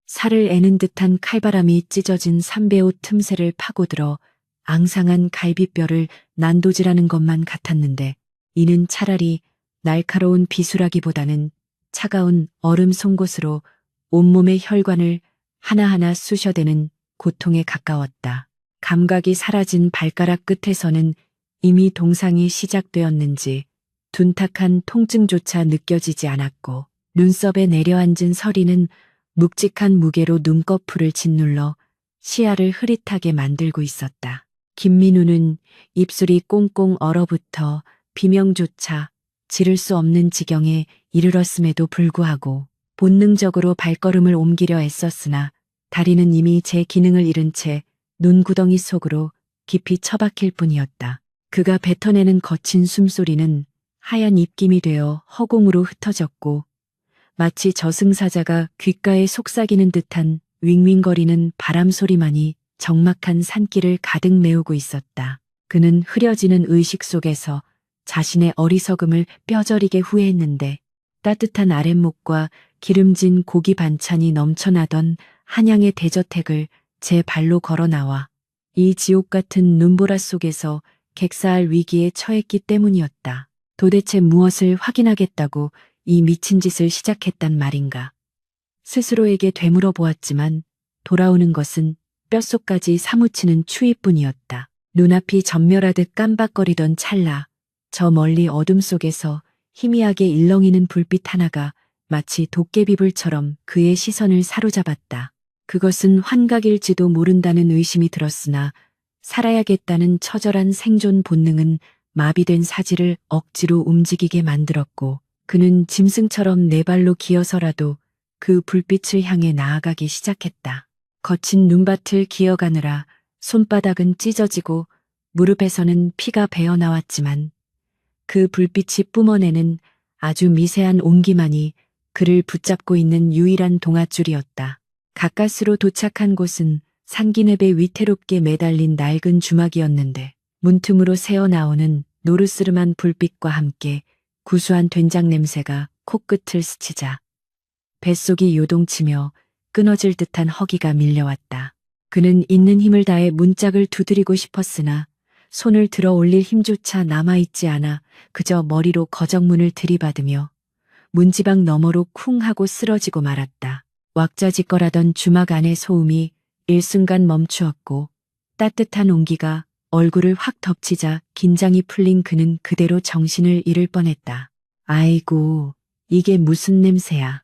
살을 애는 듯한 칼바람이 찢어진 삼배옷 틈새를 파고들어 앙상한 갈비뼈를 난도질하는 것만 같았는데 이는 차라리 날카로운 비수라기보다는 차가운 얼음 송곳으로 온몸의 혈관을 하나하나 쑤셔대는 고통에 가까웠다. 감각이 사라진 발가락 끝에서는 이미 동상이 시작되었는지 둔탁한 통증조차 느껴지지 않았고 눈썹에 내려앉은 서리는 묵직한 무게로 눈꺼풀을 짓눌러 시야를 흐릿하게 만들고 있었다. 김민우는 입술이 꽁꽁 얼어붙어 비명조차 지를 수 없는 지경에 이르렀음에도 불구하고 본능적으로 발걸음을 옮기려 애썼으나 다리는 이미 제 기능을 잃은 채 눈구덩이 속으로 깊이 처박힐 뿐이었다. 그가 뱉어내는 거친 숨소리는 하얀 입김이 되어 허공으로 흩어졌고 마치 저승사자가 귓가에 속삭이는 듯한 윙윙거리는 바람 소리만이 적막한 산길을 가득 메우고 있었다. 그는 흐려지는 의식 속에서 자신의 어리석음을 뼈저리게 후회했는데 따뜻한 아랫목과 기름진 고기 반찬이 넘쳐나던 한양의 대저택을 제 발로 걸어 나와 이 지옥 같은 눈보라 속에서 객사할 위기에 처했기 때문이었다. 도대체 무엇을 확인하겠다고 이 미친 짓을 시작했단 말인가. 스스로에게 되물어 보았지만 돌아오는 것은 뼛속까지 사무치는 추위뿐이었다. 눈앞이 전멸하듯 깜박거리던 찰나 저 멀리 어둠 속에서 희미하게 일렁이는 불빛 하나가 마치 도깨비불처럼 그의 시선을 사로잡았다. 그것은 환각일지도 모른다는 의심이 들었으나 살아야겠다는 처절한 생존 본능은 마비된 사지를 억지로 움직이게 만들었고 그는 짐승처럼 네 발로 기어서라도 그 불빛을 향해 나아가기 시작했다. 거친 눈밭을 기어가느라 손바닥은 찢어지고 무릎에서는 피가 배어나왔지만 그 불빛이 뿜어내는 아주 미세한 온기만이 그를 붙잡고 있는 유일한 동아줄이었다. 가까스로 도착한 곳은 산기슭에 위태롭게 매달린 낡은 주막이었는데 문틈으로 새어나오는 노르스름한 불빛과 함께 구수한 된장 냄새가 코끝을 스치자 뱃속이 요동치며 끊어질 듯한 허기가 밀려왔다. 그는 있는 힘을 다해 문짝을 두드리고 싶었으나 손을 들어 올릴 힘조차 남아있지 않아 그저 머리로 거정문을 들이받으며 문지방 너머로 쿵 하고 쓰러지고 말았다. 왁자지껄하던 주막 안의 소음이 일순간 멈추었고 따뜻한 온기가 얼굴을 확 덮치자 긴장이 풀린 그는 그대로 정신을 잃을 뻔했다. 아이고, 이게 무슨 냄새야.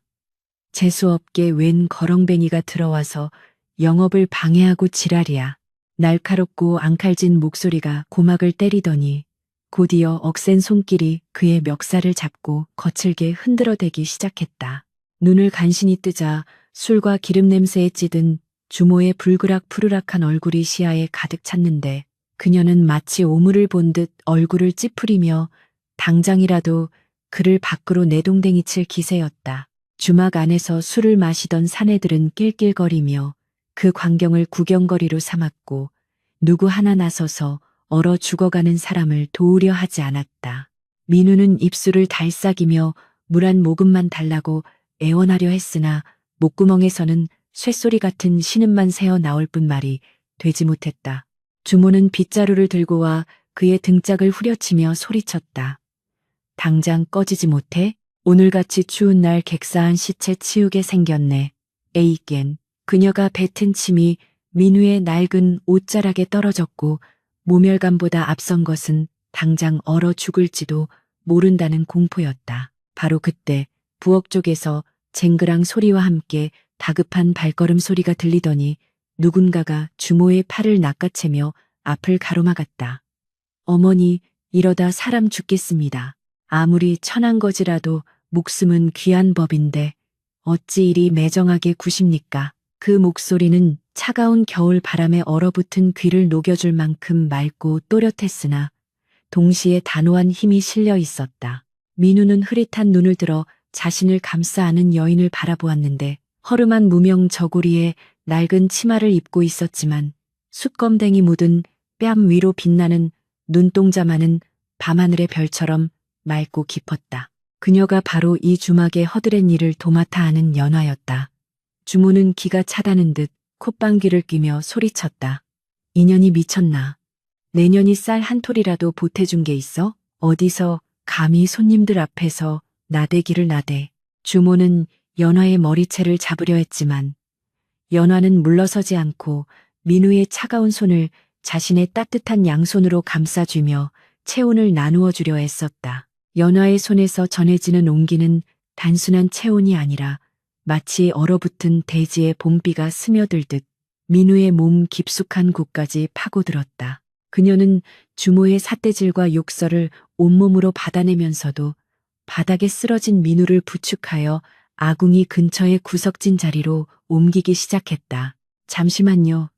재수없게 웬 거렁뱅이가 들어와서 영업을 방해하고 지랄이야. 날카롭고 앙칼진 목소리가 고막을 때리더니 곧이어 억센 손길이 그의 멱살을 잡고 거칠게 흔들어대기 시작했다. 눈을 간신히 뜨자 술과 기름 냄새에 찌든 주모의 불그락푸르락한 얼굴이 시야에 가득 찼는데 그녀는 마치 오물을 본 듯 얼굴을 찌푸리며 당장이라도 그를 밖으로 내동댕이 칠 기세였다. 주막 안에서 술을 마시던 사내들은 낄낄거리며 그 광경을 구경거리로 삼았고 누구 하나 나서서 얼어 죽어가는 사람을 도우려 하지 않았다. 민우는 입술을 달싹이며 물 한 모금만 달라고 애원하려 했으나 목구멍에서는 쇳소리 같은 신음만 새어 나올 뿐 말이 되지 못했다. 주모는 빗자루를 들고 와 그의 등짝을 후려치며 소리쳤다. 당장 꺼지지 못해? 오늘같이 추운 날 객사한 시체 치우게 생겼네. 에이겐. 그녀가 뱉은 침이 민우의 낡은 옷자락에 떨어졌고 모멸감보다 앞선 것은 당장 얼어 죽을지도 모른다는 공포였다. 바로 그때 부엌 쪽에서 쟁그랑 소리와 함께 다급한 발걸음 소리가 들리더니 누군가가 주모의 팔을 낚아채며 앞을 가로막았다. 어머니, 이러다 사람 죽겠습니다. 아무리 천한 거지라도 목숨은 귀한 법인데 어찌 이리 매정하게 구십니까? 그 목소리는 차가운 겨울 바람에 얼어붙은 귀를 녹여줄 만큼 맑고 또렷했으나 동시에 단호한 힘이 실려 있었다. 민우는 흐릿한 눈을 들어 자신을 감싸 안은 여인을 바라보았는데 허름한 무명 저고리에 낡은 치마를 입고 있었지만 숯검댕이 묻은 뺨 위로 빛나는 눈동자만은 밤하늘의 별처럼 맑고 깊었다. 그녀가 바로 이 주막의 허드렛 일을 도맡아 하는 연화였다. 주모는 기가 차다는 듯 콧방귀를 뀌며 소리쳤다. 인연이 미쳤나. 내년이 쌀 한 톨이라도 보태준 게 있어? 어디서 감히 손님들 앞에서 나대기를 나대. 주모는 연화의 머리채를 잡으려 했지만 연화는 물러서지 않고 민우의 차가운 손을 자신의 따뜻한 양손으로 감싸주며 체온을 나누어 주려 애썼다. 연화의 손에서 전해지는 온기는 단순한 체온이 아니라 마치 얼어붙은 대지의 봄비가 스며들듯 민우의 몸 깊숙한 곳까지 파고들었다. 그녀는 주모의 삿대질과 욕설을 온몸으로 받아내면서도 바닥에 쓰러진 민우를 부축하여 아궁이 근처의 구석진 자리로 옮기기 시작했다. 잠시만요.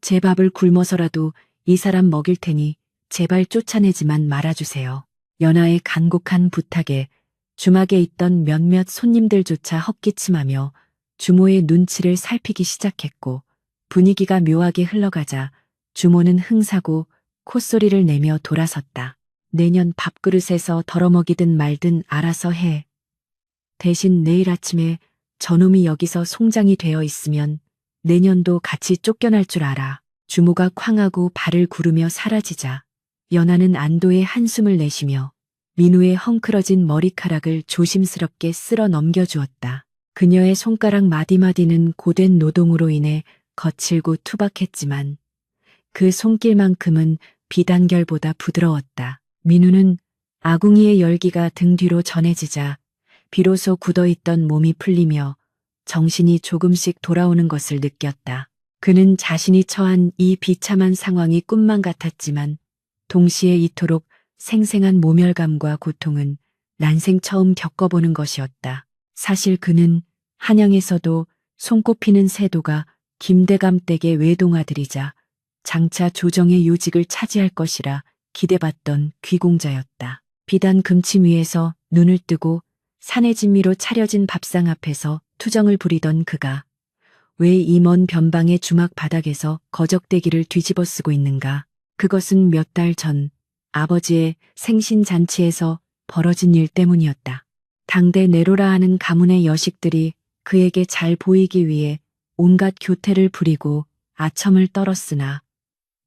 제 밥을 굶어서라도 이 사람 먹일 테니 제발 쫓아내지만 말아주세요. 연하의 간곡한 부탁에 주막에 있던 몇몇 손님들조차 헛기침하며 주모의 눈치를 살피기 시작했고 분위기가 묘하게 흘러가자 주모는 흥사고 콧소리를 내며 돌아섰다. 내년 밥그릇에서 덜어먹이든 말든 알아서 해. 대신 내일 아침에 저놈이 여기서 송장이 되어 있으면 내년도 같이 쫓겨날 줄 알아. 주모가 쾅하고 발을 구르며 사라지자 연하는 안도의 한숨을 내쉬며 민우의 헝클어진 머리카락을 조심스럽게 쓸어 넘겨주었다. 그녀의 손가락 마디마디는 고된 노동으로 인해 거칠고 투박했지만 그 손길만큼은 비단결보다 부드러웠다. 민우는 아궁이의 열기가 등 뒤로 전해지자 비로소 굳어있던 몸이 풀리며 정신이 조금씩 돌아오는 것을 느꼈다. 그는 자신이 처한 이 비참한 상황이 꿈만 같았지만 동시에 이토록 생생한 모멸감과 고통은 난생 처음 겪어보는 것이었다. 사실 그는 한양에서도 손꼽히는 세도가 김대감 댁의 외동아들이자 장차 조정의 요직을 차지할 것이라 기대받던 귀공자였다. 비단 금침 위에서 눈을 뜨고 산의 진미로 차려진 밥상 앞에서 투정을 부리던 그가 왜 이 먼 변방의 주막 바닥에서 거적대기를 뒤집어 쓰고 있는가. 그것은 몇 달 전 아버지의 생신잔치에서 벌어진 일 때문이었다. 당대 네로라 하는 가문의 여식들이 그에게 잘 보이기 위해 온갖 교태를 부리고 아첨을 떨었으나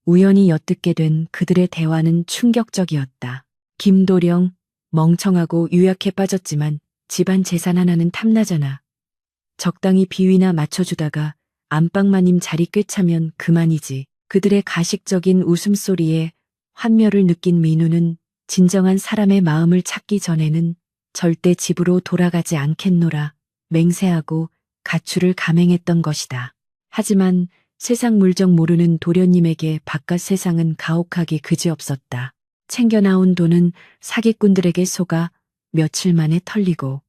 우연히 엿듣게 된 그들의 대화는 충격적이었다. 김도령, 멍청하고 유약해 빠졌지만 집안 재산 하나는 탐나잖아. 적당히 비위나 맞춰주다가 안방마님 자리 꿰차면 그만이지. 그들의 가식적인 웃음소리에 환멸을 느낀 민우는 진정한 사람의 마음을 찾기 전에는 절대 집으로 돌아가지 않겠노라 맹세하고 가출을 감행했던 것이다. 하지만 세상 물정 모르는 도련님에게 바깥 세상은 가혹하기 그지없었다. 챙겨나온 돈은 사기꾼들에게 속아 며칠 만에 털리고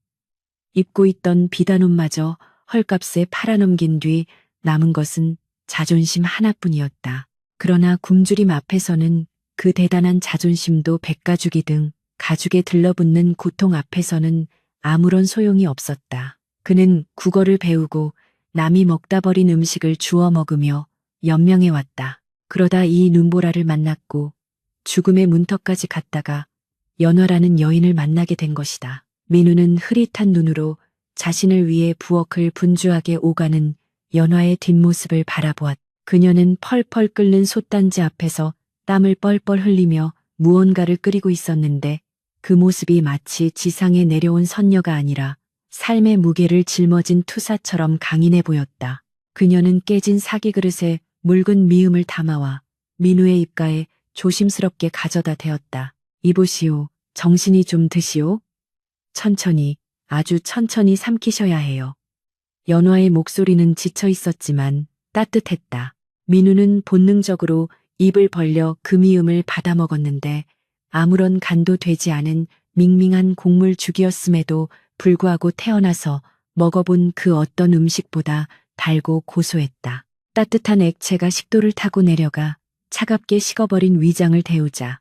입고 있던 비단옷마저 헐값에 팔아넘긴 뒤 남은 것은 자존심 하나뿐이었다. 그러나 굶주림 앞에서는 그 대단한 자존심도 백가죽이 등 가죽에 들러붙는 고통 앞에서는 아무런 소용이 없었다. 그는 국어를 배우고 남이 먹다 버린 음식을 주워 먹으며 연명해왔다. 그러다 이 눈보라를 만났고 죽음의 문턱까지 갔다가 연화라는 여인을 만나게 된 것이다. 민우는 흐릿한 눈으로 자신을 위해 부엌을 분주하게 오가는 연화의 뒷모습을 바라보았다. 그녀는 펄펄 끓는 솥단지 앞에서 땀을 뻘뻘 흘리며 무언가를 끓이고 있었는데 그 모습이 마치 지상에 내려온 선녀가 아니라 삶의 무게를 짊어진 투사처럼 강인해 보였다. 그녀는 깨진 사기 그릇에 묽은 미음을 담아와 민우의 입가에 조심스럽게 가져다 대었다. 이보시오. 정신이 좀 드시오. 천천히, 아주 천천히 삼키셔야 해요. 연화의 목소리는 지쳐 있었지만 따뜻했다. 민우는 본능적으로 입을 벌려 그 미음을 받아먹었는데 아무런 간도 되지 않은 밍밍한 곡물 죽이었음에도 불구하고 태어나서 먹어본 그 어떤 음식보다 달고 고소했다. 따뜻한 액체가 식도를 타고 내려가 차갑게 식어버린 위장을 데우자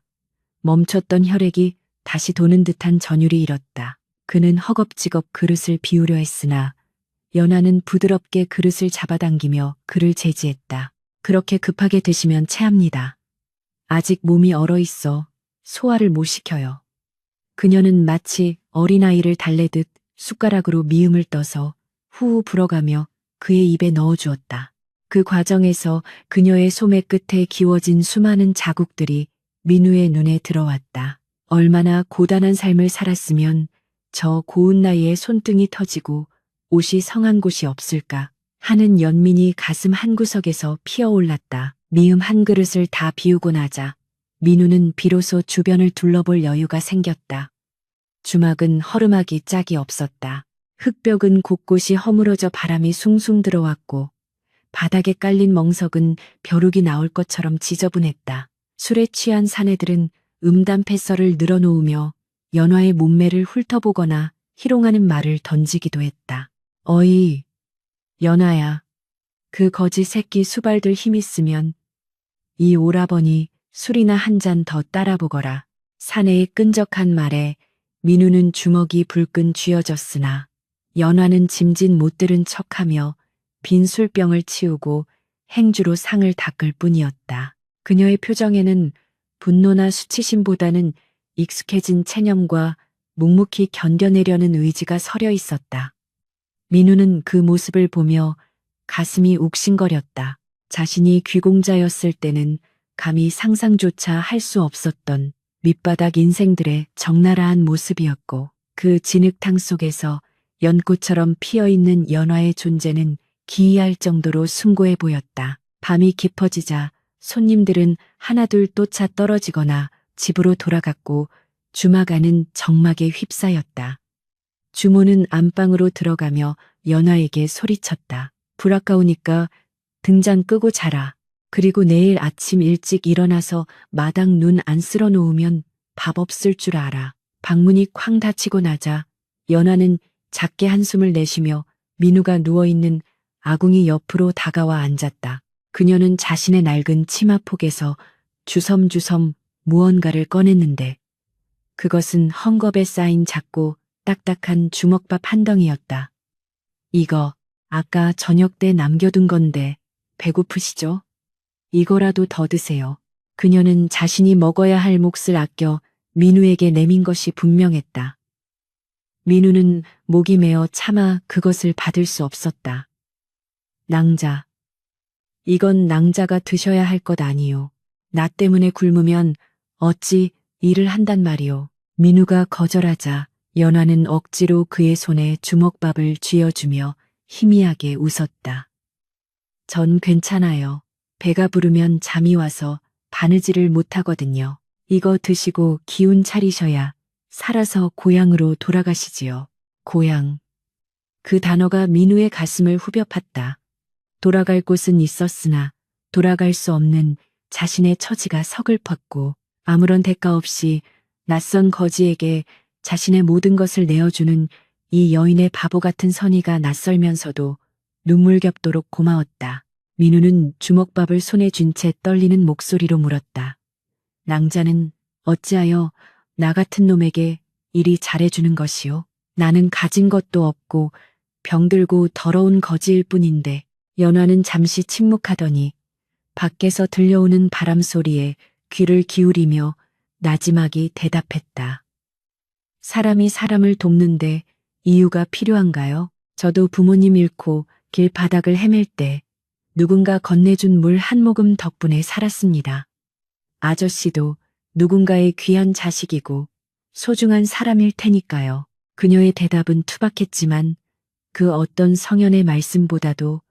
멈췄던 혈액이 다시 도는 듯한 전율이 일었다. 그는 허겁지겁 그릇을 비우려 했으나 연하는 부드럽게 그릇을 잡아당기며 그를 제지했다. 그렇게 급하게 드시면 체합니다. 아직 몸이 얼어있어 소화를 못 시켜요. 그녀는 마치 어린아이를 달래듯 숟가락으로 미음을 떠서 후후 불어가며 그의 입에 넣어주었다. 그 과정에서 그녀의 소매 끝에 기워진 수많은 자국들이 민우의 눈에 들어왔다. 얼마나 고단한 삶을 살았으면 저 고운 나이에 손등이 터지고 옷이 성한 곳이 없을까 하는 연민이 가슴 한구석에서 피어올랐다. 미음 한 그릇을 다 비우고 나자 민우는 비로소 주변을 둘러볼 여유가 생겼다. 주막은 허름하기 짝이 없었다. 흙벽은 곳곳이 허물어져 바람이 숭숭 들어왔고 바닥에 깔린 멍석은 벼룩이 나올 것처럼 지저분했다. 술에 취한 사내들은 음담 패썰을 늘어놓으며 연화의 몸매를 훑어보거나 희롱하는 말을 던지기도 했다. 어이, 연화야. 그 거지 새끼 수발들 힘 있으면 이 오라버니 술이나 한 잔 더 따라보거라. 사내의 끈적한 말에 민우는 주먹이 불끈 쥐어졌으나 연화는 짐짓 못 들은 척하며 빈 술병을 치우고 행주로 상을 닦을 뿐이었다. 그녀의 표정에는 분노나 수치심보다는 익숙해진 체념과 묵묵히 견뎌내려는 의지가 서려 있었다. 민우는 그 모습을 보며 가슴이 욱신거렸다. 자신이 귀공자였을 때는 감히 상상조차 할 수 없었던 밑바닥 인생들의 적나라한 모습이었고 그 진흙탕 속에서 연꽃처럼 피어있는 연화의 존재는 기이할 정도로 숭고해 보였다. 밤이 깊어지자 손님들은 하나둘 또 차 떨어지거나 집으로 돌아갔고 주막 안은 정막에 휩싸였다. 주모는 안방으로 들어가며 연화에게 소리쳤다. 불 아까우니까 등잔 끄고 자라. 그리고 내일 아침 일찍 일어나서 마당 눈 안 쓸어 놓으면 밥 없을 줄 알아. 방문이 쾅 닫히고 나자 연화는 작게 한숨을 내쉬며 민우가 누워있는 아궁이 옆으로 다가와 앉았다. 그녀는 자신의 낡은 치마폭에서 주섬주섬 무언가를 꺼냈는데 그것은 헝겊에 쌓인 작고 딱딱한 주먹밥 한 덩이였다. 이거 아까 저녁 때 남겨둔 건데 배고프시죠? 이거라도 더 드세요. 그녀는 자신이 먹어야 할 몫을 아껴 민우에게 내민 것이 분명했다. 민우는 목이 메어 차마 그것을 받을 수 없었다. 낭자. 이건 낭자가 드셔야 할 것 아니요. 나 때문에 굶으면 어찌 일을 한단 말이오. 민우가 거절하자 연화는 억지로 그의 손에 주먹밥을 쥐어주며 희미하게 웃었다. 전 괜찮아요. 배가 부르면 잠이 와서 바느질을 못하거든요. 이거 드시고 기운 차리셔야 살아서 고향으로 돌아가시지요. 고향. 그 단어가 민우의 가슴을 후벼 팠다. 돌아갈 곳은 있었으나 돌아갈 수 없는 자신의 처지가 서글펐고 아무런 대가 없이 낯선 거지에게 자신의 모든 것을 내어주는 이 여인의 바보 같은 선의가 낯설면서도 눈물겹도록 고마웠다. 민우는 주먹밥을 손에 쥔 채 떨리는 목소리로 물었다. 낭자는 어찌하여 나 같은 놈에게 이리 잘해주는 것이오? 나는 가진 것도 없고 병들고 더러운 거지일 뿐인데. 연화는 잠시 침묵하더니 밖에서 들려오는 바람 소리에 귀를 기울이며 나지막이 대답했다. 사람이 사람을 돕는데 이유가 필요한가요? 저도 부모님 잃고 길바닥을 헤맬 때 누군가 건네준 물 한 모금 덕분에 살았습니다. 아저씨도 누군가의 귀한 자식이고 소중한 사람일 테니까요. 그녀의 대답은 투박했지만 그 어떤 성현의 말씀보다도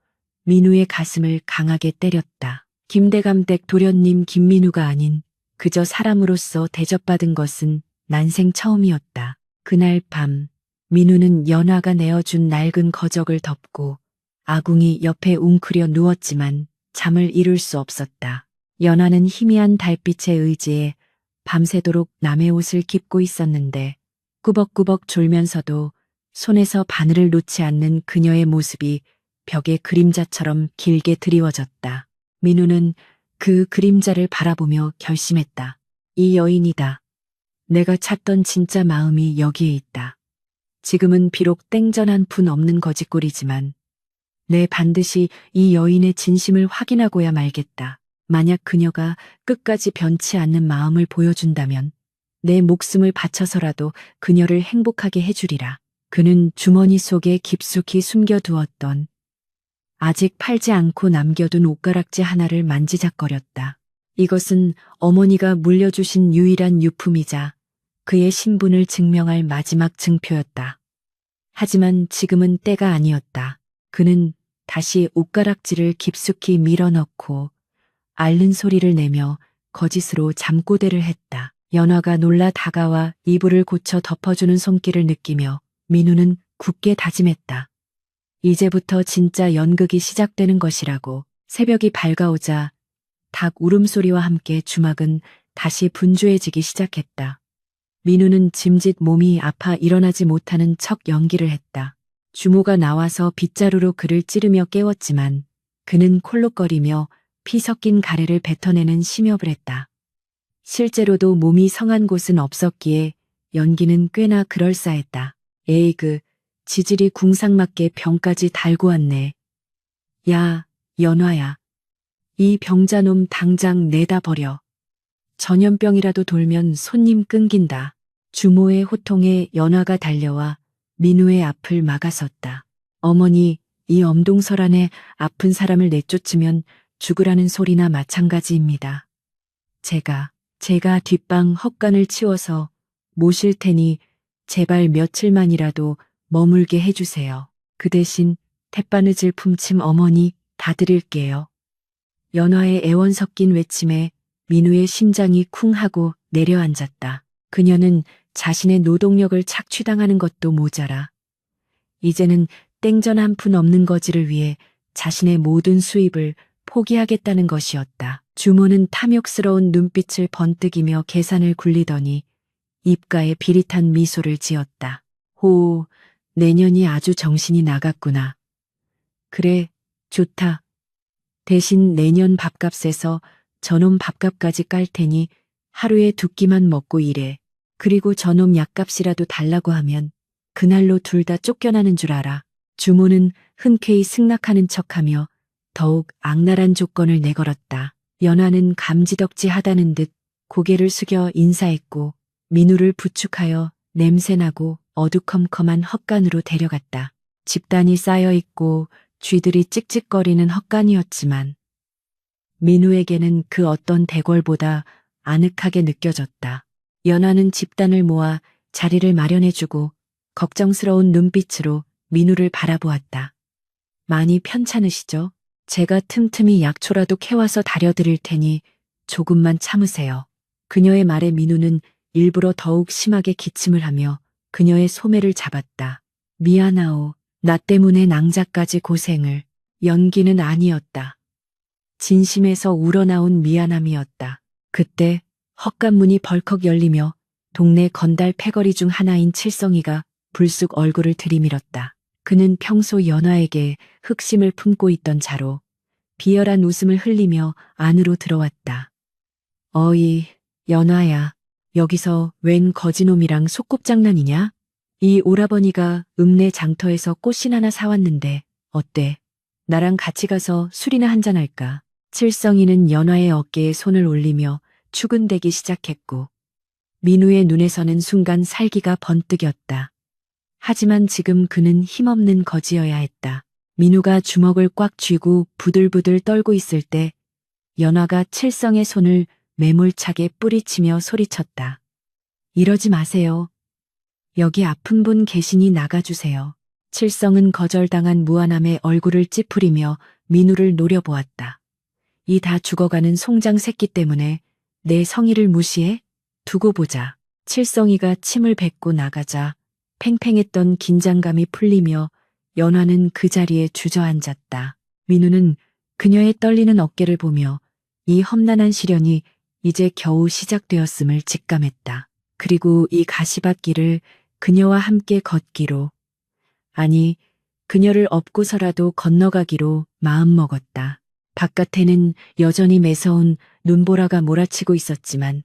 민우의 가슴을 강하게 때렸다. 김대감댁 도련님 김민우가 아닌 그저 사람으로서 대접받은 것은 난생 처음이었다. 그날 밤 민우는 연화가 내어준 낡은 거적을 덮고 아궁이 옆에 웅크려 누웠지만 잠을 이룰 수 없었다. 연화는 희미한 달빛에 의지해 밤새도록 남의 옷을 깁고 있었는데 꾸벅꾸벅 졸면서도 손에서 바늘을 놓지 않는 그녀의 모습이 벽의 그림자처럼 길게 드리워졌다. 민우는 그 그림자를 바라보며 결심했다. 이 여인이다. 내가 찾던 진짜 마음이 여기에 있다. 지금은 비록 땡전한 분 없는 거짓골이지만 내 반드시 이 여인의 진심을 확인하고야 말겠다. 만약 그녀가 끝까지 변치 않는 마음을 보여준다면 내 목숨을 바쳐서라도 그녀를 행복하게 해주리라. 그는 주머니 속에 깊숙이 숨겨두었던 아직 팔지 않고 남겨둔 옷가락지 하나를 만지작거렸다. 이것은 어머니가 물려주신 유일한 유품이자 그의 신분을 증명할 마지막 증표였다. 하지만 지금은 때가 아니었다. 그는 다시 옷가락지를 깊숙이 밀어넣고 앓는 소리를 내며 거짓으로 잠꼬대를 했다. 연화가 놀라 다가와 이불을 고쳐 덮어주는 손길을 느끼며 민우는 굳게 다짐했다. 이제부터 진짜 연극이 시작되는 것이라고. 새벽이 밝아오자 닭 울음소리와 함께 주막은 다시 분주해지기 시작했다. 민우는 짐짓 몸이 아파 일어나지 못하는 척 연기를 했다. 주모가 나와서 빗자루로 그를 찌르며 깨웠지만 그는 콜록거리며 피 섞인 가래를 뱉어내는 심협을 했다. 실제로도 몸이 성한 곳은 없었기에 연기는 꽤나 그럴싸했다. 에이그, 지질이 궁상맞게 병까지 달고 왔네. 야, 연화야. 이 병자놈 당장 내다 버려. 전염병이라도 돌면 손님 끊긴다. 주모의 호통에 연화가 달려와 민우의 앞을 막아섰다. 어머니, 이 엄동설 안에 아픈 사람을 내쫓으면 죽으라는 소리나 마찬가지입니다. 제가 뒷방 헛간을 치워서 모실 테니 제발 며칠만이라도 머물게 해주세요. 그 대신 햇바느질 품침 어머니 다 드릴게요. 연화의 애원 섞인 외침에 민우의 심장이 쿵 하고 내려앉았다. 그녀는 자신의 노동력을 착취당하는 것도 모자라 이제는 땡전 한 푼 없는 거지를 위해 자신의 모든 수입을 포기하겠다는 것이었다. 주모는 탐욕스러운 눈빛을 번뜩이며 계산을 굴리더니 입가에 비릿한 미소를 지었다. 호, 내년이 아주 정신이 나갔구나. 그래, 좋다. 대신 내년 밥값에서 저놈 밥값까지 깔 테니 하루에 2끼만 먹고 일해. 그리고 저놈 약값이라도 달라고 하면 그날로 둘 다 쫓겨나는 줄 알아. 주모는 흔쾌히 승낙하는 척하며 더욱 악랄한 조건을 내걸었다. 연화는 감지덕지하다는 듯 고개를 숙여 인사했고 민우를 부축하여 냄새나고 어두컴컴한 헛간으로 데려갔다. 집단이 쌓여있고 쥐들이 찍찍거리는 헛간이었지만 민우에게는 그 어떤 대궐보다 아늑하게 느껴졌다. 연화는 집단을 모아 자리를 마련해주고 걱정스러운 눈빛으로 민우를 바라보았다. 많이 편찮으시죠? 제가 틈틈이 약초라도 캐와서 다려드릴 테니 조금만 참으세요. 그녀의 말에 민우는 일부러 더욱 심하게 기침을 하며 그녀의 소매를 잡았다. 미안하오. 나 때문에 낭자까지 고생을. 연기는 아니었다. 진심에서 우러나온 미안함이었다. 그때 헛간문이 벌컥 열리며 동네 건달 패거리 중 하나인 칠성이가 불쑥 얼굴을 들이밀었다. 그는 평소 연화에게 흑심을 품고 있던 자로 비열한 웃음을 흘리며 안으로 들어왔다. 어이, 연화야. 여기서 웬 거지놈이랑 소꿉장난이냐? 이 오라버니가 읍내 장터에서 꽃신 하나 사왔는데 어때? 나랑 같이 가서 술이나 한잔할까? 칠성이는 연화의 어깨에 손을 올리며 추근대기 시작했고 민우의 눈에서는 순간 살기가 번뜩였다. 하지만 지금 그는 힘없는 거지여야 했다. 민우가 주먹을 꽉 쥐고 부들부들 떨고 있을 때 연화가 칠성의 손을 매몰차게 뿌리치며 소리쳤다. 이러지 마세요. 여기 아픈 분 계시니 나가주세요. 칠성은 거절당한 무안함에 얼굴을 찌푸리며 민우를 노려보았다. 이 다 죽어가는 송장 새끼 때문에 내 성의를 무시해? 두고 보자. 칠성이가 침을 뱉고 나가자 팽팽했던 긴장감이 풀리며 연화는 그 자리에 주저앉았다. 민우는 그녀의 떨리는 어깨를 보며 이 험난한 시련이 이제 겨우 시작되었음을 직감했다. 그리고 이 가시밭길을 그녀와 함께 걷기로, 아니 그녀를 업고서라도 건너가기로 마음먹었다. 바깥에는 여전히 매서운 눈보라가 몰아치고 있었지만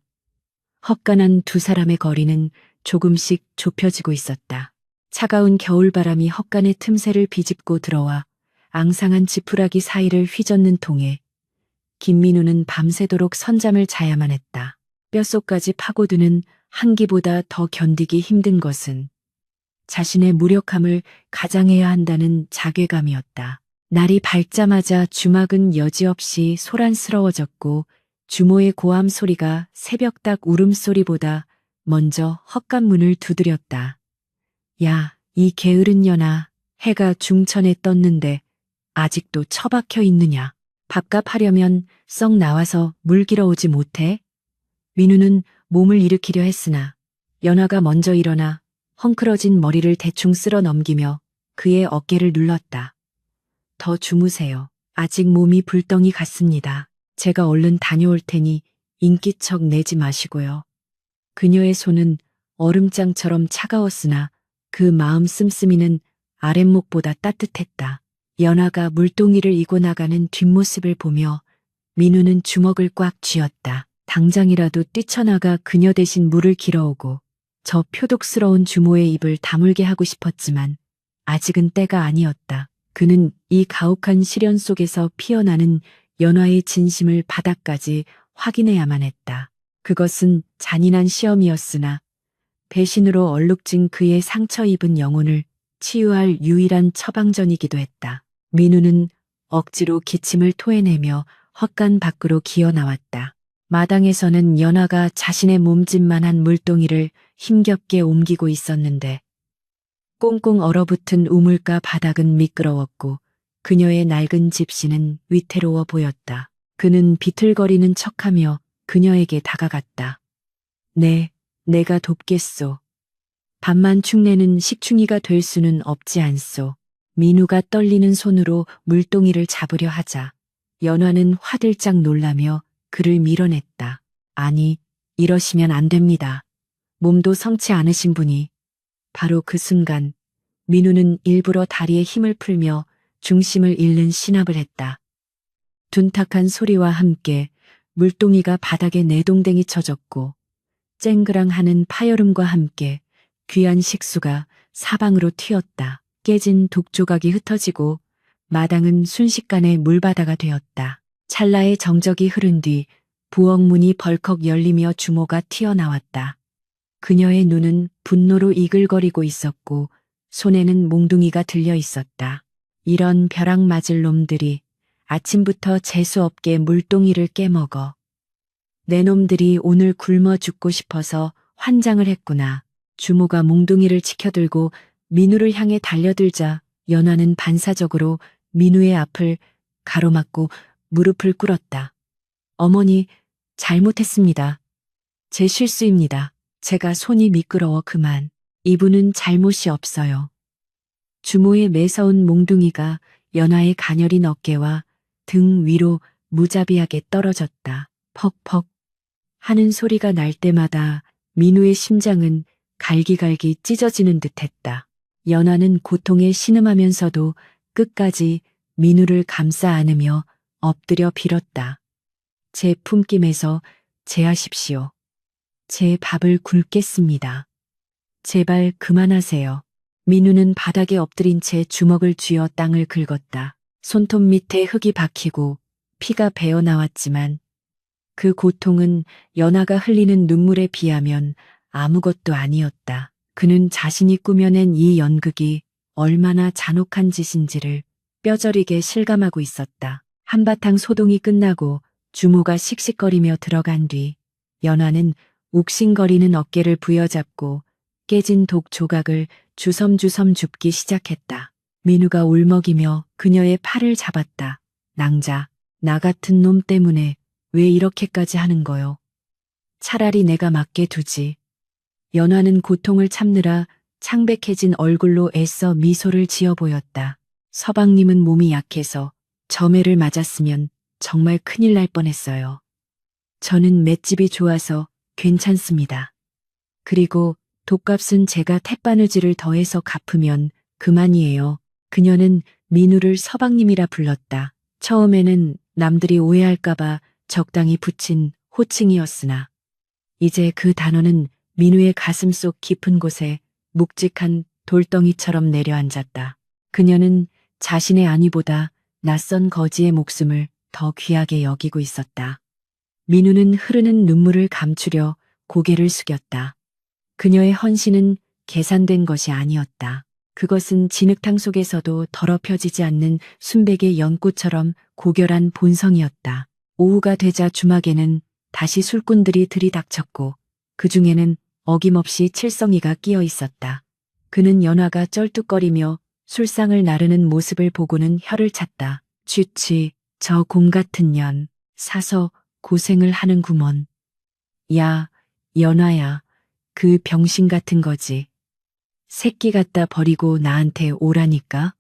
헛간한 두 사람의 거리는 조금씩 좁혀지고 있었다. 차가운 겨울바람이 헛간의 틈새를 비집고 들어와 앙상한 지푸라기 사이를 휘젓는 통에 김민우는 밤새도록 선잠을 자야만 했다. 뼛속까지 파고드는 한기보다 더 견디기 힘든 것은 자신의 무력함을 가장해야 한다는 자괴감이었다. 날이 밝자마자 주막은 여지없이 소란스러워졌고 주모의 고함 소리가 새벽닭 울음소리보다 먼저 헛간문을 두드렸다. 야, 이 게으른 년아, 해가 중천에 떴는데 아직도 처박혀 있느냐? 밥값 하려면 썩 나와서 물 길어오지 못해? 민우는 몸을 일으키려 했으나 연화가 먼저 일어나 헝클어진 머리를 대충 쓸어 넘기며 그의 어깨를 눌렀다. 더 주무세요. 아직 몸이 불덩이 같습니다. 제가 얼른 다녀올 테니 인기척 내지 마시고요. 그녀의 손은 얼음장처럼 차가웠으나 그 마음 씀씀이는 아랫목보다 따뜻했다. 연화가 물동이를 이고 나가는 뒷모습을 보며 민우는 주먹을 꽉 쥐었다. 당장이라도 뛰쳐나가 그녀 대신 물을 길어오고 저 표독스러운 주모의 입을 다물게 하고 싶었지만 아직은 때가 아니었다. 그는 이 가혹한 시련 속에서 피어나는 연화의 진심을 바닥까지 확인해야만 했다. 그것은 잔인한 시험이었으나 배신으로 얼룩진 그의 상처 입은 영혼을 치유할 유일한 처방전이기도 했다. 민우는 억지로 기침을 토해내며 헛간 밖으로 기어 나왔다. 마당에서는 연화가 자신의 몸짓만한 물동이를 힘겹게 옮기고 있었는데 꽁꽁 얼어붙은 우물가 바닥은 미끄러웠고 그녀의 낡은 집시는 위태로워 보였다. 그는 비틀거리는 척하며 그녀에게 다가갔다. 네, 내가 돕겠소. 밥만 축내는 식충이가 될 수는 없지 않소. 민우가 떨리는 손으로 물동이를 잡으려 하자 연화는 화들짝 놀라며 그를 밀어냈다. 아니, 이러시면 안 됩니다. 몸도 성치 않으신 분이. 바로 그 순간 민우는 일부러 다리에 힘을 풀며 중심을 잃는 신압을 했다. 둔탁한 소리와 함께 물동이가 바닥에 내동댕이 쳐졌고 쨍그랑하는 파여름과 함께 귀한 식수가 사방으로 튀었다. 깨진 독조각이 흩어지고 마당은 순식간에 물바다가 되었다. 찰나의 정적이 흐른 뒤 부엌문이 벌컥 열리며 주모가 튀어나왔다. 그녀의 눈은 분노로 이글거리고 있었고 손에는 몽둥이가 들려 있었다. 이런 벼락 맞을 놈들이 아침부터 재수없게 물동이를 깨먹어. 내 놈들이 오늘 굶어 죽고 싶어서 환장을 했구나. 주모가 몽둥이를 치켜들고 민우를 향해 달려들자 연화는 반사적으로 민우의 앞을 가로막고 무릎을 꿇었다. 어머니, 잘못했습니다. 제 실수입니다. 제가 손이 미끄러워 그만. 이분은 잘못이 없어요. 주모의 매서운 몽둥이가 연화의 가녀린 어깨와 등 위로 무자비하게 떨어졌다. 퍽퍽 하는 소리가 날 때마다 민우의 심장은 갈기갈기 찢어지는 듯했다. 연화는 고통에 신음하면서도 끝까지 민우를 감싸 안으며 엎드려 빌었다. 제 품김에서 제하십시오. 제 밥을 굶겠습니다. 제발 그만하세요. 민우는 바닥에 엎드린 채 주먹을 쥐어 땅을 긁었다. 손톱 밑에 흙이 박히고 피가 배어 나왔지만 그 고통은 연화가 흘리는 눈물에 비하면 아무것도 아니었다. 그는 자신이 꾸며낸 이 연극이 얼마나 잔혹한 짓인지를 뼈저리게 실감하고 있었다. 한바탕 소동이 끝나고 주모가 씩씩거리며 들어간 뒤 연화는 욱신거리는 어깨를 부여잡고 깨진 독 조각을 주섬주섬 줍기 시작했다. 민우가 울먹이며 그녀의 팔을 잡았다. 낭자, 나 같은 놈 때문에 왜 이렇게까지 하는 거요? 차라리 내가 맞게 두지. 연화는 고통을 참느라 창백해진 얼굴로 애써 미소를 지어 보였다. 서방님은 몸이 약해서 점애를 맞았으면 정말 큰일 날 뻔했어요. 저는 맷집이 좋아서 괜찮습니다. 그리고 독값은 제가 tet바느질을 더해서 갚으면 그만이에요. 그녀는 민우를 서방님이라 불렀다. 처음에는 남들이 오해할까봐 적당히 붙인 호칭이었으나 이제 그 단어는 민우의 가슴 속 깊은 곳에 묵직한 돌덩이처럼 내려앉았다. 그녀는 자신의 안위보다 낯선 거지의 목숨을 더 귀하게 여기고 있었다. 민우는 흐르는 눈물을 감추려 고개를 숙였다. 그녀의 헌신은 계산된 것이 아니었다. 그것은 진흙탕 속에서도 더럽혀지지 않는 순백의 연꽃처럼 고결한 본성이었다. 오후가 되자 주막에는 다시 술꾼들이 들이닥쳤고 그 중에는 어김없이 칠성이가 끼어 있었다. 그는 연화가 쩔뚝거리며 술상을 나르는 모습을 보고는 혀를 찼다. 쥐치, 저 곰 같은 년, 사서 고생을 하는구먼. 야, 연화야, 그 병신 같은 거지. 새끼 갖다 버리고 나한테 오라니까?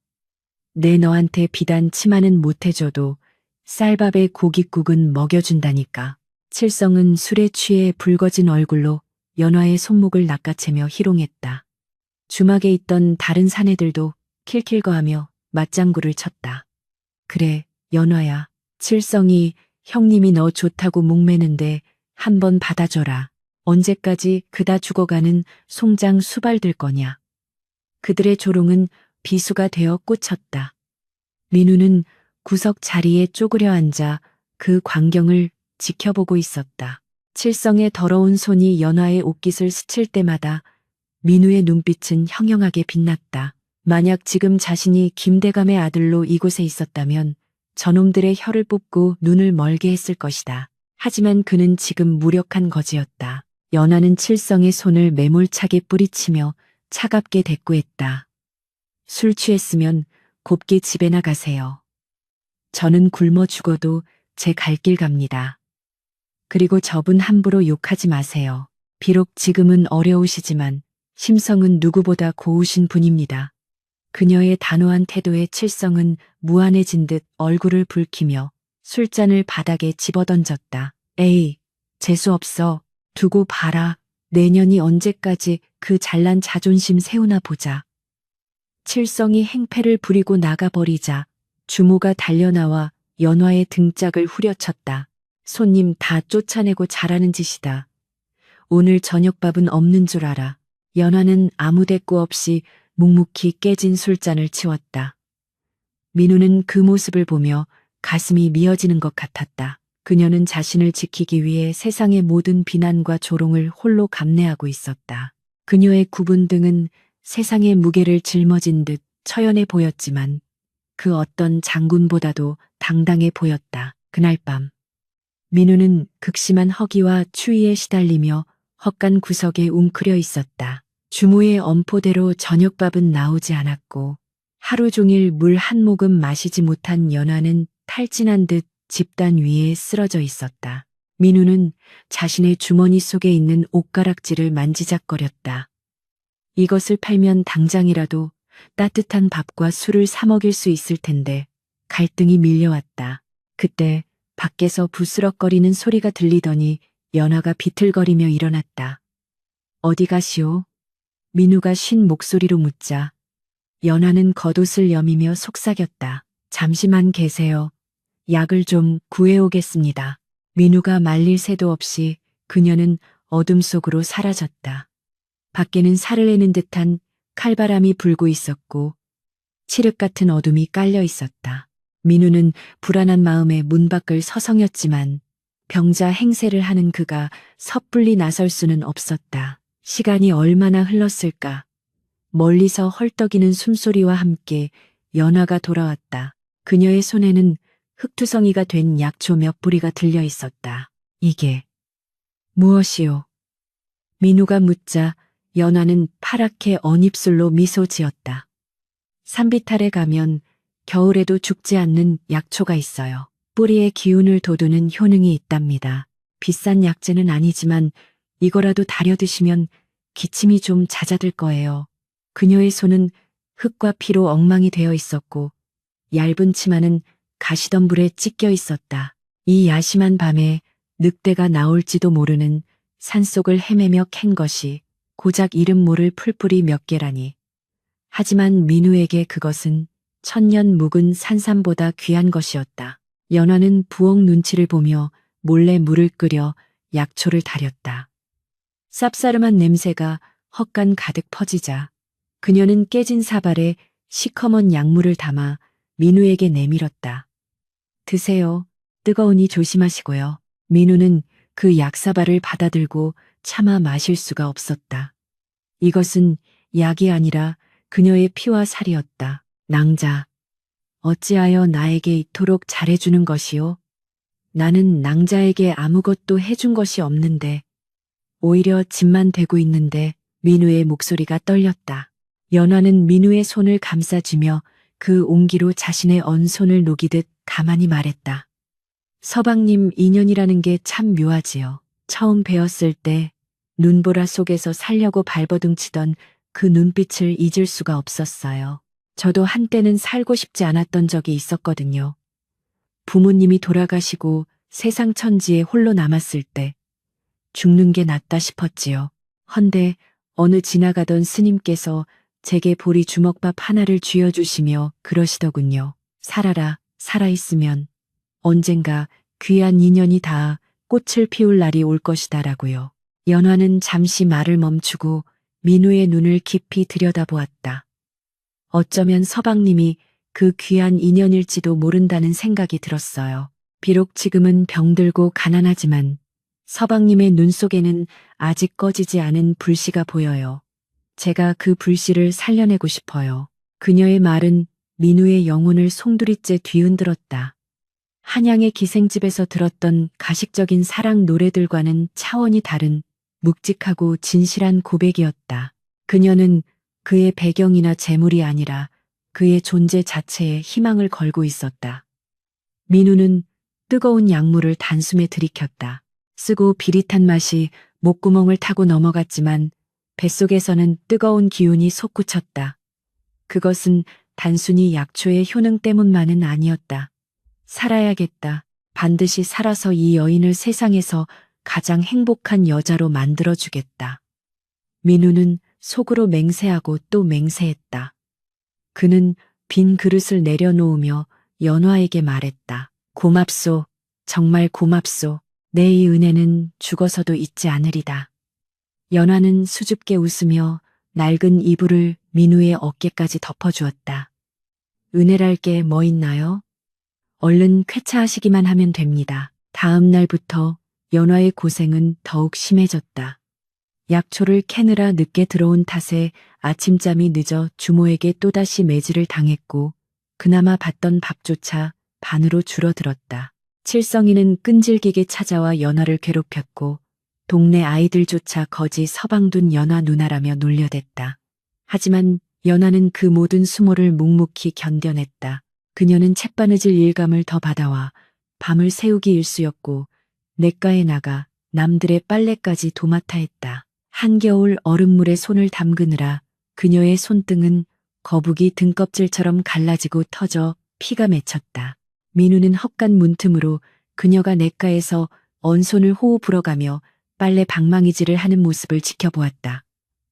내 너한테 비단 치마는 못 해줘도 쌀밥에 고깃국은 먹여준다니까. 칠성은 술에 취해 붉어진 얼굴로 연화의 손목을 낚아채며 희롱했다. 주막에 있던 다른 사내들도 킬킬거하며 맞장구를 쳤다. 그래, 연화야. 칠성이 형님이 너 좋다고 목매는데 한번 받아줘라. 언제까지 그다 죽어가는 송장 수발들 거냐. 그들의 조롱은 비수가 되어 꽂혔다. 민우는 구석 자리에 쪼그려 앉아 그 광경을 지켜보고 있었다. 칠성의 더러운 손이 연화의 옷깃을 스칠 때마다 민우의 눈빛은 형형하게 빛났다. 만약 지금 자신이 김대감의 아들로 이곳에 있었다면 저놈들의 혀를 뽑고 눈을 멀게 했을 것이다. 하지만 그는 지금 무력한 거지였다. 연화는 칠성의 손을 매몰차게 뿌리치며 차갑게 대꾸했다. 술 취했으면 곱게 집에 나가세요. 저는 굶어 죽어도 제 갈 길 갑니다. 그리고 저분 함부로 욕하지 마세요. 비록 지금은 어려우시지만 심성은 누구보다 고우신 분입니다. 그녀의 단호한 태도에 칠성은 무안해진 듯 얼굴을 붉히며 술잔을 바닥에 집어던졌다. 에이, 재수없어. 두고 봐라. 내년이 언제까지 그 잘난 자존심 세우나 보자. 칠성이 행패를 부리고 나가버리자 주모가 달려나와 연화의 등짝을 후려쳤다. 손님 다 쫓아내고 잘하는 짓이다. 오늘 저녁밥은 없는 줄 알아. 연화는 아무 대꾸 없이 묵묵히 깨진 술잔을 치웠다. 민우는 그 모습을 보며 가슴이 미어지는 것 같았다. 그녀는 자신을 지키기 위해 세상의 모든 비난과 조롱을 홀로 감내하고 있었다. 그녀의 굽은 등은 세상의 무게를 짊어진 듯 처연해 보였지만 그 어떤 장군보다도 당당해 보였다. 그날 밤 민우는 극심한 허기와 추위에 시달리며 헛간 구석에 웅크려 있었다. 주모의 엄포대로 저녁밥은 나오지 않았고 하루 종일 물 한 모금 마시지 못한 연화는 탈진한 듯 집단 위에 쓰러져 있었다. 민우는 자신의 주머니 속에 있는 옷가락지를 만지작거렸다. 이것을 팔면 당장이라도 따뜻한 밥과 술을 사 먹일 수 있을 텐데 갈등이 밀려왔다. 그때 밖에서 부스럭거리는 소리가 들리더니 연화가 비틀거리며 일어났다. 어디 가시오? 민우가 쉰 목소리로 묻자 연화는 겉옷을 여미며 속삭였다. 잠시만 계세요. 약을 좀 구해오겠습니다. 민우가 말릴 새도 없이 그녀는 어둠 속으로 사라졌다. 밖에는 살을 내는 듯한 칼바람이 불고 있었고 칠흑 같은 어둠이 깔려 있었다. 민우는 불안한 마음에 문 밖을 서성였지만 병자 행세를 하는 그가 섣불리 나설 수는 없었다. 시간이 얼마나 흘렀을까. 멀리서 헐떡이는 숨소리와 함께 연화가 돌아왔다. 그녀의 손에는 흙투성이가 된 약초 몇 뿌리가 들려 있었다. 이게 무엇이오? 민우가 묻자 연화는 파랗게 언입술로 미소 지었다. 산비탈에 가면 겨울에도 죽지 않는 약초가 있어요. 뿌리의 기운을 돋우는 효능이 있답니다. 비싼 약재는 아니지만 이거라도 다려 드시면 기침이 좀 잦아들 거예요. 그녀의 손은 흙과 피로 엉망이 되어 있었고 얇은 치마는 가시덤불에 찢겨 있었다. 이 야심한 밤에 늑대가 나올지도 모르는 산속을 헤매며 캔 것이 고작 이름 모를 풀뿌리 몇 개라니. 하지만 민우에게 그것은 천년 묵은 산삼보다 귀한 것이었다. 연화는 부엌 눈치를 보며 몰래 물을 끓여 약초를 다렸다. 쌉싸름한 냄새가 헛간 가득 퍼지자 그녀는 깨진 사발에 시커먼 약물을 담아 민우에게 내밀었다. 드세요. 뜨거우니 조심하시고요. 민우는 그 약사발을 받아들고 차마 마실 수가 없었다. 이것은 약이 아니라 그녀의 피와 살이었다. 낭자, 어찌하여 나에게 이토록 잘해주는 것이오? 나는 낭자에게 아무것도 해준 것이 없는데, 오히려 집만 대고 있는데 민우의 목소리가 떨렸다. 연화는 민우의 손을 감싸주며 그 온기로 자신의 언손을 녹이듯 가만히 말했다. 서방님 인연이라는 게 참 묘하지요. 처음 뵈었을 때 눈보라 속에서 살려고 발버둥치던 그 눈빛을 잊을 수가 없었어요. 저도 한때는 살고 싶지 않았던 적이 있었거든요. 부모님이 돌아가시고 세상 천지에 홀로 남았을 때 죽는 게 낫다 싶었지요. 헌데 어느 지나가던 스님께서 제게 보리 주먹밥 하나를 쥐어주시며 그러시더군요. 살아라, 살아있으면 언젠가 귀한 인연이 닿아 꽃을 피울 날이 올 것이다라고요. 연화는 잠시 말을 멈추고 민우의 눈을 깊이 들여다보았다. 어쩌면 서방님이 그 귀한 인연일지도 모른다는 생각이 들었어요. 비록 지금은 병들고 가난하지만 서방님의 눈 속에는 아직 꺼지지 않은 불씨가 보여요. 제가 그 불씨를 살려내고 싶어요. 그녀의 말은 민우의 영혼을 송두리째 뒤흔들었다. 한양의 기생집에서 들었던 가식적인 사랑 노래들과는 차원이 다른 묵직하고 진실한 고백이었다. 그녀는 그의 배경이나 재물이 아니라 그의 존재 자체에 희망을 걸고 있었다. 민우는 뜨거운 약물을 단숨에 들이켰다. 쓰고 비릿한 맛이 목구멍을 타고 넘어갔지만 뱃속에서는 뜨거운 기운이 솟구쳤다. 그것은 단순히 약초의 효능 때문만은 아니었다. 살아야겠다. 반드시 살아서 이 여인을 세상에서 가장 행복한 여자로 만들어주겠다. 민우는 속으로 맹세하고 또 맹세했다. 그는 빈 그릇을 내려놓으며 연화에게 말했다. 고맙소. 정말 고맙소. 내 이 은혜는 죽어서도 잊지 않으리다. 연화는 수줍게 웃으며 낡은 이불을 민우의 어깨까지 덮어주었다. 은혜랄 게 뭐 있나요? 얼른 쾌차하시기만 하면 됩니다. 다음 날부터 연화의 고생은 더욱 심해졌다. 약초를 캐느라 늦게 들어온 탓에 아침잠이 늦어 주모에게 또다시 매질을 당했고 그나마 받던 밥조차 반으로 줄어들었다. 칠성이는 끈질기게 찾아와 연화를 괴롭혔고 동네 아이들조차 거지 서방둔 연화 누나라며 놀려댔다. 하지만 연화는 그 모든 수모를 묵묵히 견뎌냈다. 그녀는 챗바느질 일감을 더 받아와 밤을 새우기 일쑤였고 냇가에 나가 남들의 빨래까지 도맡아 했다. 한겨울 얼음물에 손을 담그느라 그녀의 손등은 거북이 등껍질처럼 갈라지고 터져 피가 맺혔다. 민우는 헛간 문틈으로 그녀가 냇가에서 언손을 호호 불어가며 빨래 방망이질을 하는 모습을 지켜보았다.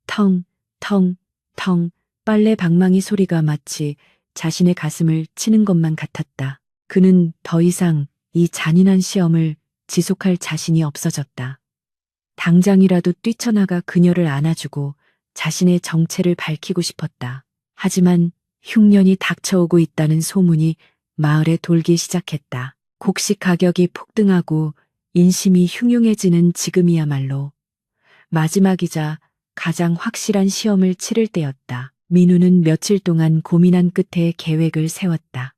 텅, 텅, 텅 빨래 방망이 소리가 마치 자신의 가슴을 치는 것만 같았다. 그는 더 이상 이 잔인한 시험을 지속할 자신이 없어졌다. 당장이라도 뛰쳐나가 그녀를 안아주고 자신의 정체를 밝히고 싶었다. 하지만 흉년이 닥쳐오고 있다는 소문이 마을에 돌기 시작했다. 곡식 가격이 폭등하고 인심이 흉흉해지는 지금이야말로 마지막이자 가장 확실한 시험을 치를 때였다. 민우는 며칠 동안 고민한 끝에 계획을 세웠다.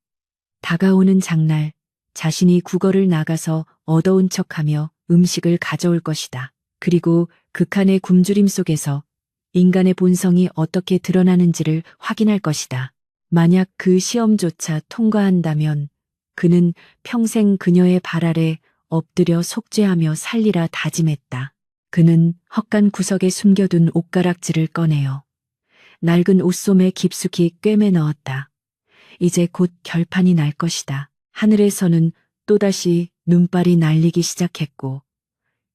다가오는 장날 자신이 국어를 나가서 얻어온 척하며 음식을 가져올 것이다. 그리고 극한의 굶주림 속에서 인간의 본성이 어떻게 드러나는지를 확인할 것이다. 만약 그 시험조차 통과한다면 그는 평생 그녀의 발 아래 엎드려 속죄하며 살리라 다짐했다. 그는 헛간 구석에 숨겨둔 옷가락지를 꺼내어 낡은 옷소매 깊숙이 꿰매 넣었다. 이제 곧 결판이 날 것이다. 하늘에서는 또다시 눈발이 날리기 시작했고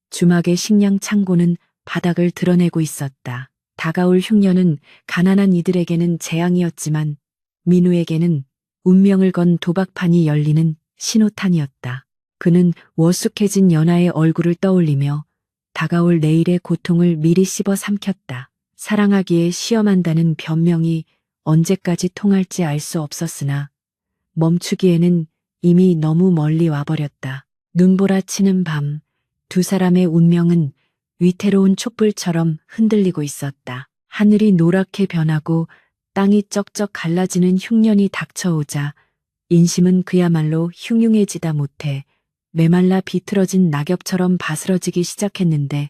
주막의 식량 창고는 바닥을 드러내고 있었다. 다가올 흉년은 가난한 이들에게는 재앙이었지만 민우에게는 운명을 건 도박판이 열리는 신호탄이었다. 그는 워숙해진 연하의 얼굴을 떠올리며 다가올 내일의 고통을 미리 씹어 삼켰다. 사랑하기에 시험한다는 변명이 언제까지 통할지 알 수 없었으나 멈추기에는 이미 너무 멀리 와버렸다. 눈보라치는 밤, 두 사람의 운명은 위태로운 촛불처럼 흔들리고 있었다. 하늘이 노랗게 변하고 땅이 쩍쩍 갈라지는 흉년이 닥쳐오자 인심은 그야말로 흉흉해지다 못해 메말라 비틀어진 낙엽처럼 바스러지기 시작했는데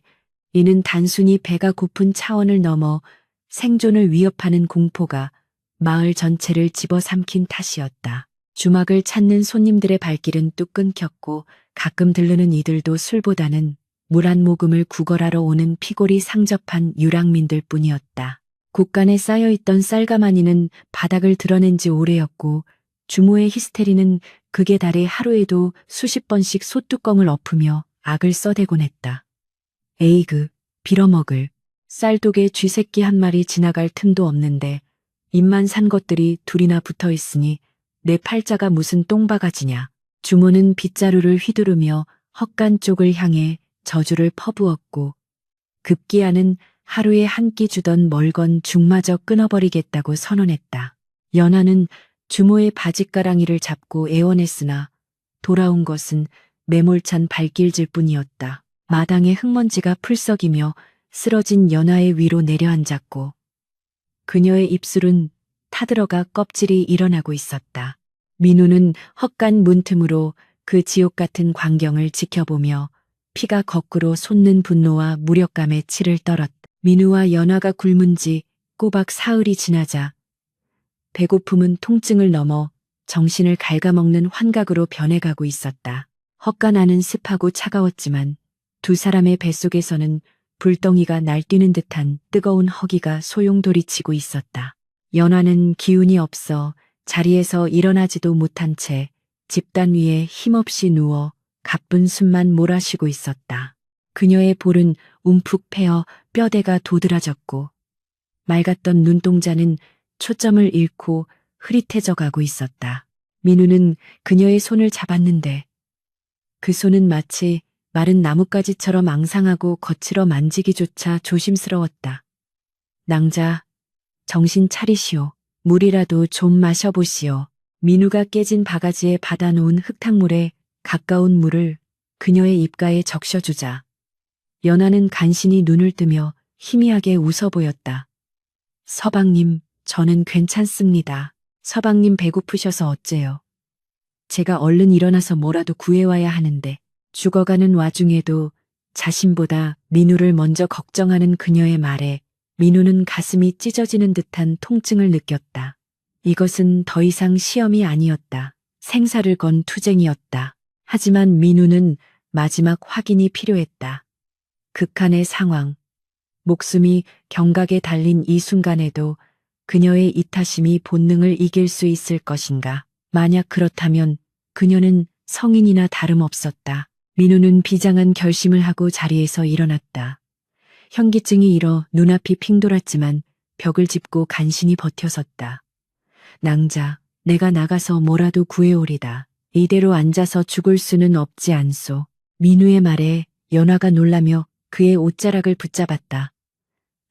이는 단순히 배가 고픈 차원을 넘어 생존을 위협하는 공포가 마을 전체를 집어삼킨 탓이었다. 주막을 찾는 손님들의 발길은 뚝 끊겼고 가끔 들르는 이들도 술보다는 물 한 모금을 구걸하러 오는 피골이 상접한 유랑민들 뿐이었다. 곳간에 쌓여있던 쌀가마니는 바닥을 드러낸 지 오래였고 주모의 히스테리는 극에 달해 하루에도 수십 번씩 솥뚜껑을 엎으며 악을 써대곤 했다. 에이그, 빌어먹을, 쌀독에 쥐새끼 한 마리 지나갈 틈도 없는데 입만 산 것들이 둘이나 붙어 있으니 내 팔자가 무슨 똥바가지냐. 주모는 빗자루를 휘두르며 헛간 쪽을 향해 저주를 퍼부었고 급기야는 하루에 한 끼 주던 멀건 죽마저 끊어버리겠다고 선언했다. 연하는 주모의 바짓가랑이를 잡고 애원했으나 돌아온 것은 매몰찬 발길질 뿐이었다. 마당에 흙먼지가 풀썩이며 쓰러진 연하의 위로 내려앉았고 그녀의 입술은 타들어가 껍질이 일어나고 있었다. 민우는 헛간 문틈으로 그 지옥 같은 광경을 지켜보며 피가 거꾸로 솟는 분노와 무력감에 치를 떨었다. 민우와 연하가 굶은 지 꼬박 사흘이 지나자 배고픔은 통증을 넘어 정신을 갉아먹는 환각으로 변해가고 있었다. 헛간 안은 습하고 차가웠지만 두 사람의 뱃속에서는 불덩이가 날뛰는 듯한 뜨거운 허기가 소용돌이치고 있었다. 연하는 기운이 없어 자리에서 일어나지도 못한 채 집단 위에 힘없이 누워 가쁜 숨만 몰아쉬고 있었다. 그녀의 볼은 움푹 패어 뼈대가 도드라졌고 맑았던 눈동자는 초점을 잃고 흐릿해져 가고 있었다. 민우는 그녀의 손을 잡았는데 그 손은 마치 마른 나뭇가지처럼 앙상하고 거칠어 만지기조차 조심스러웠다. 낭자, 정신 차리시오. 물이라도 좀 마셔보시오. 민우가 깨진 바가지에 받아놓은 흙탕물에 가까운 물을 그녀의 입가에 적셔주자 연하는 간신히 눈을 뜨며 희미하게 웃어 보였다. 서방님, 저는 괜찮습니다. 서방님 배고프셔서 어째요? 제가 얼른 일어나서 뭐라도 구해와야 하는데. 죽어가는 와중에도 자신보다 민우를 먼저 걱정하는 그녀의 말에 민우는 가슴이 찢어지는 듯한 통증을 느꼈다. 이것은 더 이상 시험이 아니었다. 생사를 건 투쟁이었다. 하지만 민우는 마지막 확인이 필요했다. 극한의 상황. 목숨이 경각에 달린 이 순간에도 그녀의 이타심이 본능을 이길 수 있을 것인가. 만약 그렇다면 그녀는 성인이나 다름없었다. 민우는 비장한 결심을 하고 자리에서 일어났다. 현기증이 일어 눈앞이 핑 돌았지만 벽을 짚고 간신히 버텨섰다. 낭자, 내가 나가서 뭐라도 구해오리다. 이대로 앉아서 죽을 수는 없지 않소. 민우의 말에 연화가 놀라며 그의 옷자락을 붙잡았다.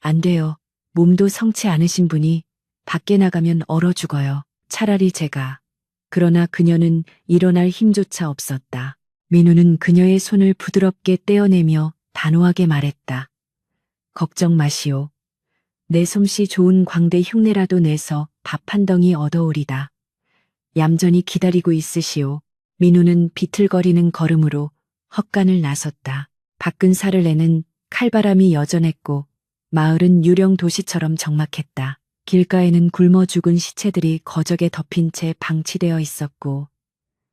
안 돼요. 몸도 성치 않으신 분이 밖에 나가면 얼어 죽어요. 차라리 제가. 그러나 그녀는 일어날 힘조차 없었다. 민우는 그녀의 손을 부드럽게 떼어내며 단호하게 말했다. 걱정 마시오. 내 솜씨 좋은 광대 흉내라도 내서 밥 한 덩이 얻어오리다. 얌전히 기다리고 있으시오. 민우는 비틀거리는 걸음으로 헛간을 나섰다. 밖은 사흘에는 칼바람이 여전했고 마을은 유령 도시처럼 적막했다. 길가에는 굶어 죽은 시체들이 거적에 덮인 채 방치되어 있었고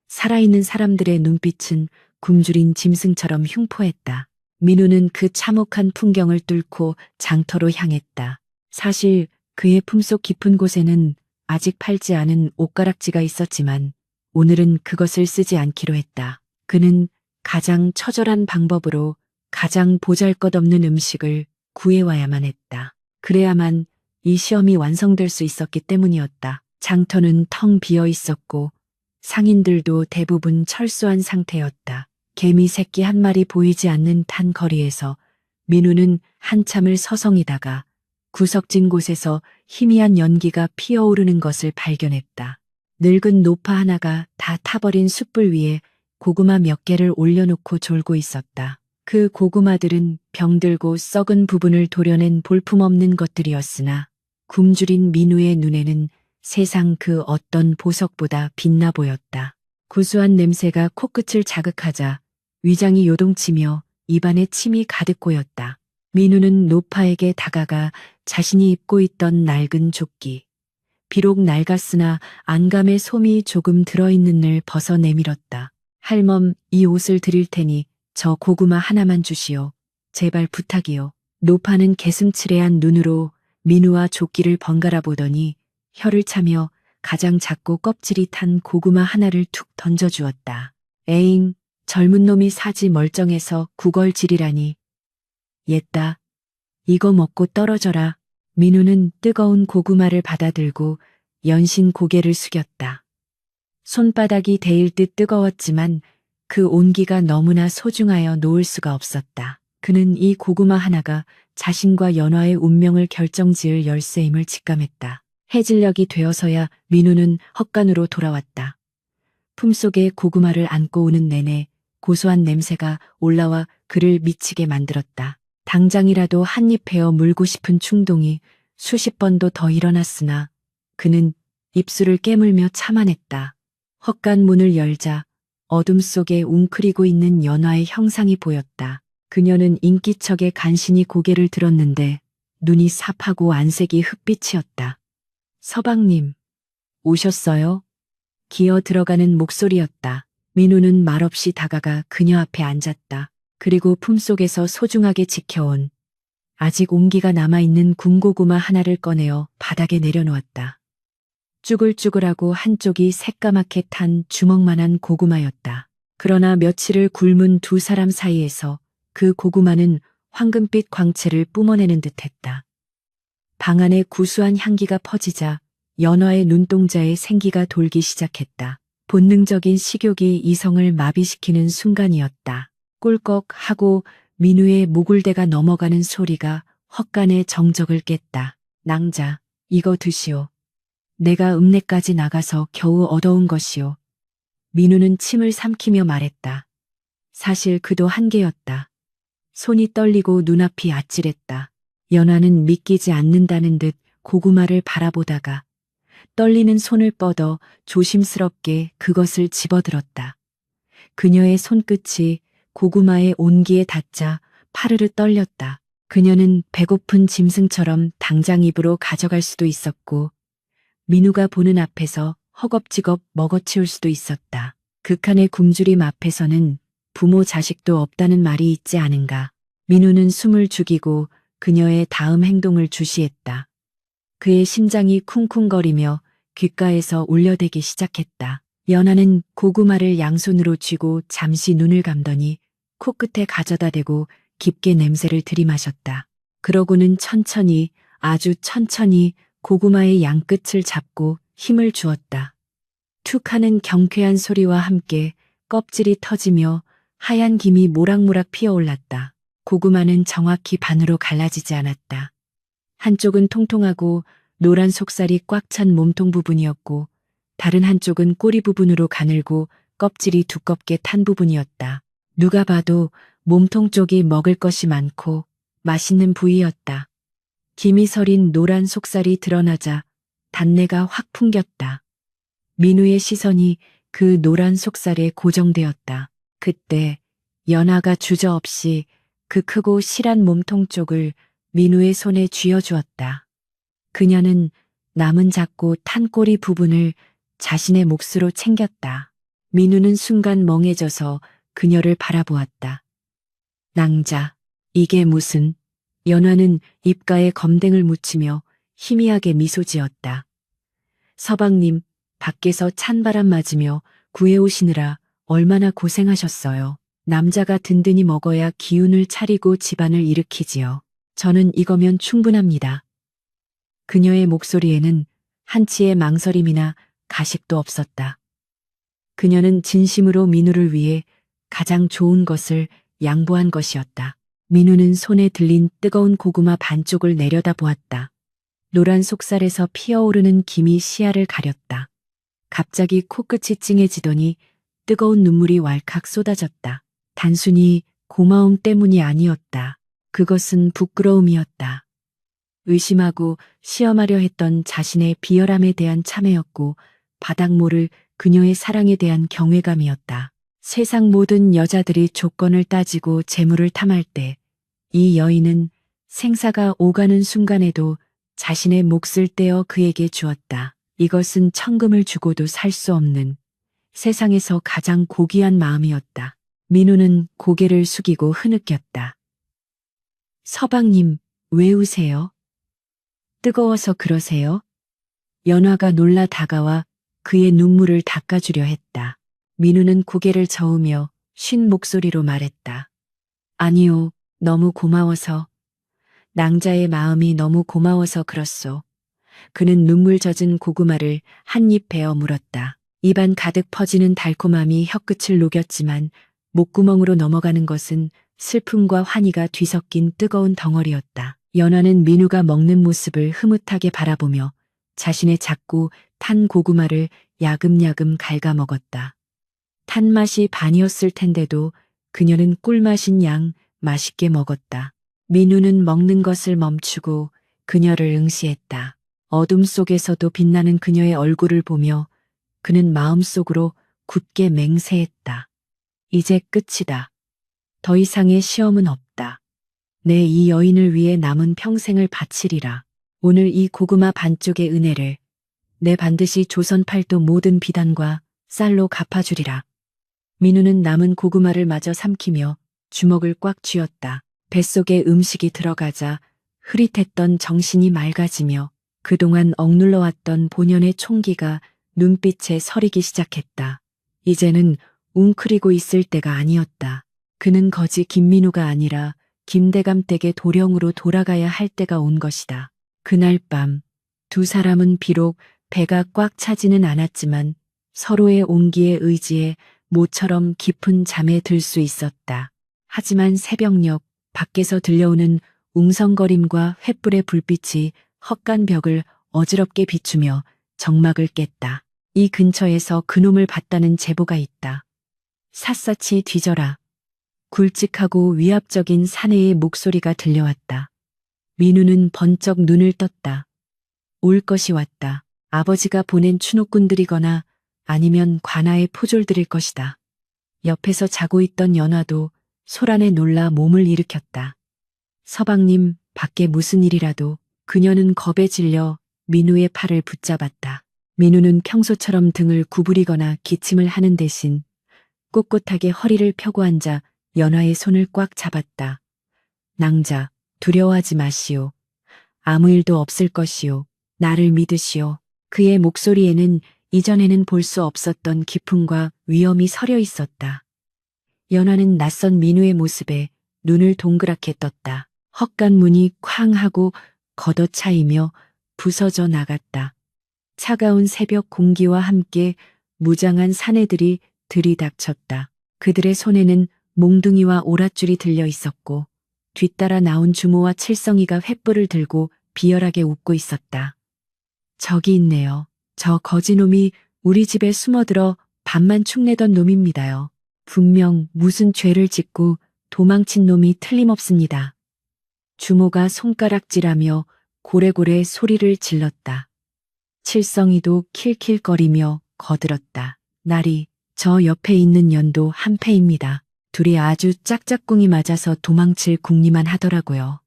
살아있는 사람들의 눈빛은 굶주린 짐승처럼 흉포했다. 민우는 그 참혹한 풍경을 뚫고 장터로 향했다. 사실 그의 품속 깊은 곳에는 아직 팔지 않은 옷가락지가 있었지만 오늘은 그것을 쓰지 않기로 했다. 그는 가장 처절한 방법으로 가장 보잘것없는 음식을 구해와야만 했다. 그래야만 이 시험이 완성될 수 있었기 때문이었다. 장터는 텅 비어 있었고 상인들도 대부분 철수한 상태였다. 개미 새끼 한 마리 보이지 않는 탄 거리에서 민우는 한참을 서성이다가 구석진 곳에서 희미한 연기가 피어오르는 것을 발견했다. 늙은 노파 하나가 다 타버린 숯불 위에 고구마 몇 개를 올려놓고 졸고 있었다. 그 고구마들은 병들고 썩은 부분을 도려낸 볼품없는 것들이었으나 굶주린 민우의 눈에는 세상 그 어떤 보석보다 빛나 보였다. 구수한 냄새가 코끝을 자극하자 위장이 요동치며 입안에 침이 가득 고였다. 민우는 노파에게 다가가 자신이 입고 있던 낡은 조끼, 비록 낡았으나 안감의 솜이 조금 들어있는 늘 벗어 내밀었다. 할멈, 이 옷을 드릴 테니 저 고구마 하나만 주시오. 제발 부탁이요. 노파는 개슴츠레한 눈으로 민우와 조끼를 번갈아 보더니 혀를 차며 가장 작고 껍질이 탄 고구마 하나를 툭 던져주었다. 에잉, 젊은 놈이 사지 멀쩡해서 구걸질이라니. 옛다. 이거 먹고 떨어져라. 민우는 뜨거운 고구마를 받아들고 연신 고개를 숙였다. 손바닥이 데일 듯 뜨거웠지만 그 온기가 너무나 소중하여 놓을 수가 없었다. 그는 이 고구마 하나가 자신과 연화의 운명을 결정지을 열쇠임을 직감했다. 해질녘이 되어서야 민우는 헛간으로 돌아왔다. 품속에 고구마를 안고 오는 내내 고소한 냄새가 올라와 그를 미치게 만들었다. 당장이라도 한 입 베어 물고 싶은 충동이 수십 번도 더 일어났으나 그는 입술을 깨물며 참아냈다. 헛간 문을 열자 어둠 속에 웅크리고 있는 연화의 형상이 보였다. 그녀는 인기척에 간신히 고개를 들었는데 눈이 삽하고 안색이 흑빛이었다. 서방님, 오셨어요? 기어 들어가는 목소리였다. 민우는 말없이 다가가 그녀 앞에 앉았다. 그리고 품속에서 소중하게 지켜온 아직 온기가 남아있는 군고구마 하나를 꺼내어 바닥에 내려놓았다. 쭈글쭈글하고 한쪽이 새까맣게 탄 주먹만한 고구마였다. 그러나 며칠을 굶은 두 사람 사이에서 그 고구마는 황금빛 광채를 뿜어내는 듯했다. 방 안에 구수한 향기가 퍼지자 연화의 눈동자에 생기가 돌기 시작했다. 본능적인 식욕이 이성을 마비시키는 순간이었다. 꿀꺽 하고 민우의 목울대가 넘어가는 소리가 헛간의 정적을 깼다. 낭자, 이거 드시오. 내가 읍내까지 나가서 겨우 얻어온 것이오. 민우는 침을 삼키며 말했다. 사실 그도 한계였다. 손이 떨리고 눈앞이 아찔했다. 연화는 믿기지 않는다는 듯 고구마를 바라보다가 떨리는 손을 뻗어 조심스럽게 그것을 집어들었다. 그녀의 손끝이 고구마의 온기에 닿자 파르르 떨렸다. 그녀는 배고픈 짐승처럼 당장 입으로 가져갈 수도 있었고 민우가 보는 앞에서 허겁지겁 먹어치울 수도 있었다. 극한의 굶주림 앞에서는 부모 자식도 없다는 말이 있지 않은가. 민우는 숨을 죽이고 그녀의 다음 행동을 주시했다. 그의 심장이 쿵쿵거리며 귓가에서 울려대기 시작했다. 연하는 고구마를 양손으로 쥐고 잠시 눈을 감더니 코끝에 가져다 대고 깊게 냄새를 들이마셨다. 그러고는 천천히, 아주 천천히 고구마의 양끝을 잡고 힘을 주었다. 툭 하는 경쾌한 소리와 함께 껍질이 터지며 하얀 김이 모락모락 피어올랐다. 고구마는 정확히 반으로 갈라지지 않았다. 한쪽은 통통하고 노란 속살이 꽉 찬 몸통 부분이었고 다른 한쪽은 꼬리 부분으로 가늘고 껍질이 두껍게 탄 부분이었다. 누가 봐도 몸통 쪽이 먹을 것이 많고 맛있는 부위였다. 김이 서린 노란 속살이 드러나자 단내가 확 풍겼다. 민우의 시선이 그 노란 속살에 고정되었다. 그때 연하가 주저없이 그 크고 실한 몸통 쪽을 민우의 손에 쥐어주었다. 그녀는 남은 작고 탄 꼬리 부분을 자신의 몫으로 챙겼다. 민우는 순간 멍해져서 그녀를 바라보았다. 낭자, 이게 무슨... 연화는 입가에 검댕을 묻히며 희미하게 미소 지었다. 서방님, 밖에서 찬바람 맞으며 구해오시느라 얼마나 고생하셨어요. 남자가 든든히 먹어야 기운을 차리고 집안을 일으키지요. 저는 이거면 충분합니다. 그녀의 목소리에는 한치의 망설임이나 가식도 없었다. 그녀는 진심으로 민우를 위해 가장 좋은 것을 양보한 것이었다. 민우는 손에 들린 뜨거운 고구마 반쪽을 내려다 보았다. 노란 속살에서 피어오르는 김이 시야를 가렸다. 갑자기 코끝이 찡해지더니 뜨거운 눈물이 왈칵 쏟아졌다. 단순히 고마움 때문이 아니었다. 그것은 부끄러움이었다. 의심하고 시험하려 했던 자신의 비열함에 대한 참회였고 바닥 모를 그녀의 사랑에 대한 경외감이었다. 세상 모든 여자들이 조건을 따지고 재물을 탐할 때 이 여인은 생사가 오가는 순간에도 자신의 몫을 떼어 그에게 주었다. 이것은 천금을 주고도 살 수 없는 세상에서 가장 고귀한 마음이었다. 민우는 고개를 숙이고 흐느꼈다. 서방님, 왜 우세요? 뜨거워서 그러세요? 연화가 놀라 다가와 그의 눈물을 닦아주려 했다. 민우는 고개를 저으며 쉰 목소리로 말했다. 아니요, 너무 고마워서. 낭자의 마음이 너무 고마워서 그렇소. 그는 눈물 젖은 고구마를 한 입 베어 물었다. 입안 가득 퍼지는 달콤함이 혀끝을 녹였지만 목구멍으로 넘어가는 것은 슬픔과 환희가 뒤섞인 뜨거운 덩어리였다. 연화는 민우가 먹는 모습을 흐뭇하게 바라보며 자신의 작고 탄 고구마를 야금야금 갉아먹었다. 탄 맛이 반이었을 텐데도 그녀는 꿀맛인 양 맛있게 먹었다. 민우는 먹는 것을 멈추고 그녀를 응시했다. 어둠 속에서도 빛나는 그녀의 얼굴을 보며 그는 마음속으로 굳게 맹세했다. 이제 끝이다. 더 이상의 시험은 없다. 내 이 여인을 위해 남은 평생을 바치리라. 오늘 이 고구마 반쪽의 은혜를 내 반드시 조선 팔도 모든 비단과 쌀로 갚아주리라. 민우는 남은 고구마를 마저 삼키며 주먹을 꽉 쥐었다. 뱃속에 음식이 들어가자 흐릿했던 정신이 맑아지며 그동안 억눌러왔던 본연의 총기가 눈빛에 서리기 시작했다. 이제는 웅크리고 있을 때가 아니었다. 그는 거지 김민우가 아니라 김대감 댁의 도령으로 돌아가야 할 때가 온 것이다. 그날 밤 두 사람은 비록 배가 꽉 차지는 않았지만 서로의 온기에 의지해 모처럼 깊은 잠에 들 수 있었다. 하지만 새벽녘 밖에서 들려오는 웅성거림과 횃불의 불빛이 헛간 벽을 어지럽게 비추며 정막을 깼다. 이 근처에서 그놈을 봤다는 제보가 있다. 샅샅이 뒤져라. 굵직하고 위압적인 사내의 목소리가 들려왔다. 민우는 번쩍 눈을 떴다. 올 것이 왔다. 아버지가 보낸 추노꾼들이거나 아니면 관아의 포졸들일 것이다. 옆에서 자고 있던 연화도 소란에 놀라 몸을 일으켰다. 서방님, 밖에 무슨 일이라도. 그녀는 겁에 질려 민우의 팔을 붙잡았다. 민우는 평소처럼 등을 구부리거나 기침을 하는 대신 꼿꼿하게 허리를 펴고 앉아 연화의 손을 꽉 잡았다. 낭자, 두려워하지 마시오. 아무 일도 없을 것이오. 나를 믿으시오. 그의 목소리에는 이전에는 볼 수 없었던 기품과 위엄이 서려 있었다. 연화는 낯선 민우의 모습에 눈을 동그랗게 떴다. 헛간 문이 쾅 하고 걷어차이며 부서져 나갔다. 차가운 새벽 공기와 함께 무장한 사내들이 들이닥쳤다. 그들의 손에는 몽둥이와 오랏줄이 들려 있었고 뒤따라 나온 주모와 칠성이가 횃불을 들고 비열하게 웃고 있었다. 저기 있네요. 저 거지놈이 우리 집에 숨어들어 밤만 축내던 놈입니다요. 분명 무슨 죄를 짓고 도망친 놈이 틀림없습니다. 주모가 손가락질하며 고래고래 소리를 질렀다. 칠성이도 킬킬거리며 거들었다. 날이 저 옆에 있는 년도 한패입니다. 둘이 아주 짝짝꿍이 맞아서 도망칠 궁리만 하더라고요.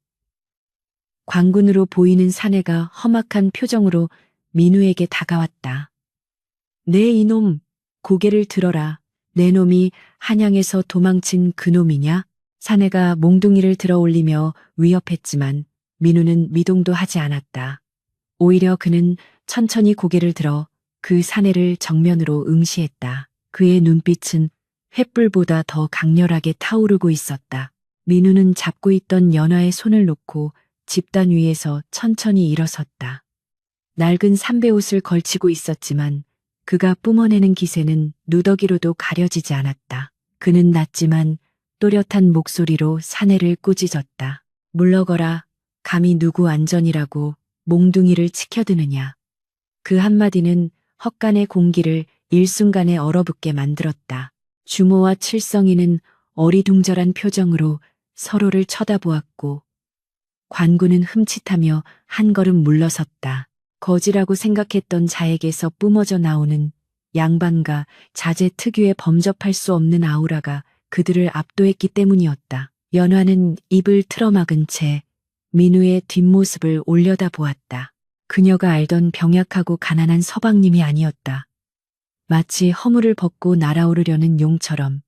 광군으로 보이는 사내가 험악한 표정으로 민우에게 다가왔다. 네 이놈, 고개를 들어라. 내 놈이 한양에서 도망친 그놈이냐? 사내가 몽둥이를 들어 올리며 위협했지만 민우는 미동도 하지 않았다. 오히려 그는 천천히 고개를 들어 그 사내를 정면으로 응시했다. 그의 눈빛은 횃불보다 더 강렬하게 타오르고 있었다. 민우는 잡고 있던 연화의 손을 놓고 집단 위에서 천천히 일어섰다. 낡은 삼배옷을 걸치고 있었지만 그가 뿜어내는 기세는 누더기로도 가려지지 않았다. 그는 낮지만 또렷한 목소리로 사내를 꾸짖었다. 물러거라. 감히 누구 안전이라고 몽둥이를 치켜드느냐. 그 한마디는 헛간의 공기를 일순간에 얼어붙게 만들었다. 주모와 칠성이는 어리둥절한 표정으로 서로를 쳐다보았고 관군은 흠칫하며 한 걸음 물러섰다. 거지라고 생각했던 자에게서 뿜어져 나오는 양반과 자제 특유의 범접할 수 없는 아우라가 그들을 압도했기 때문이었다. 연화는 입을 틀어막은 채 민우의 뒷모습을 올려다보았다. 그녀가 알던 병약하고 가난한 서방님이 아니었다. 마치 허물을 벗고 날아오르려는 용처럼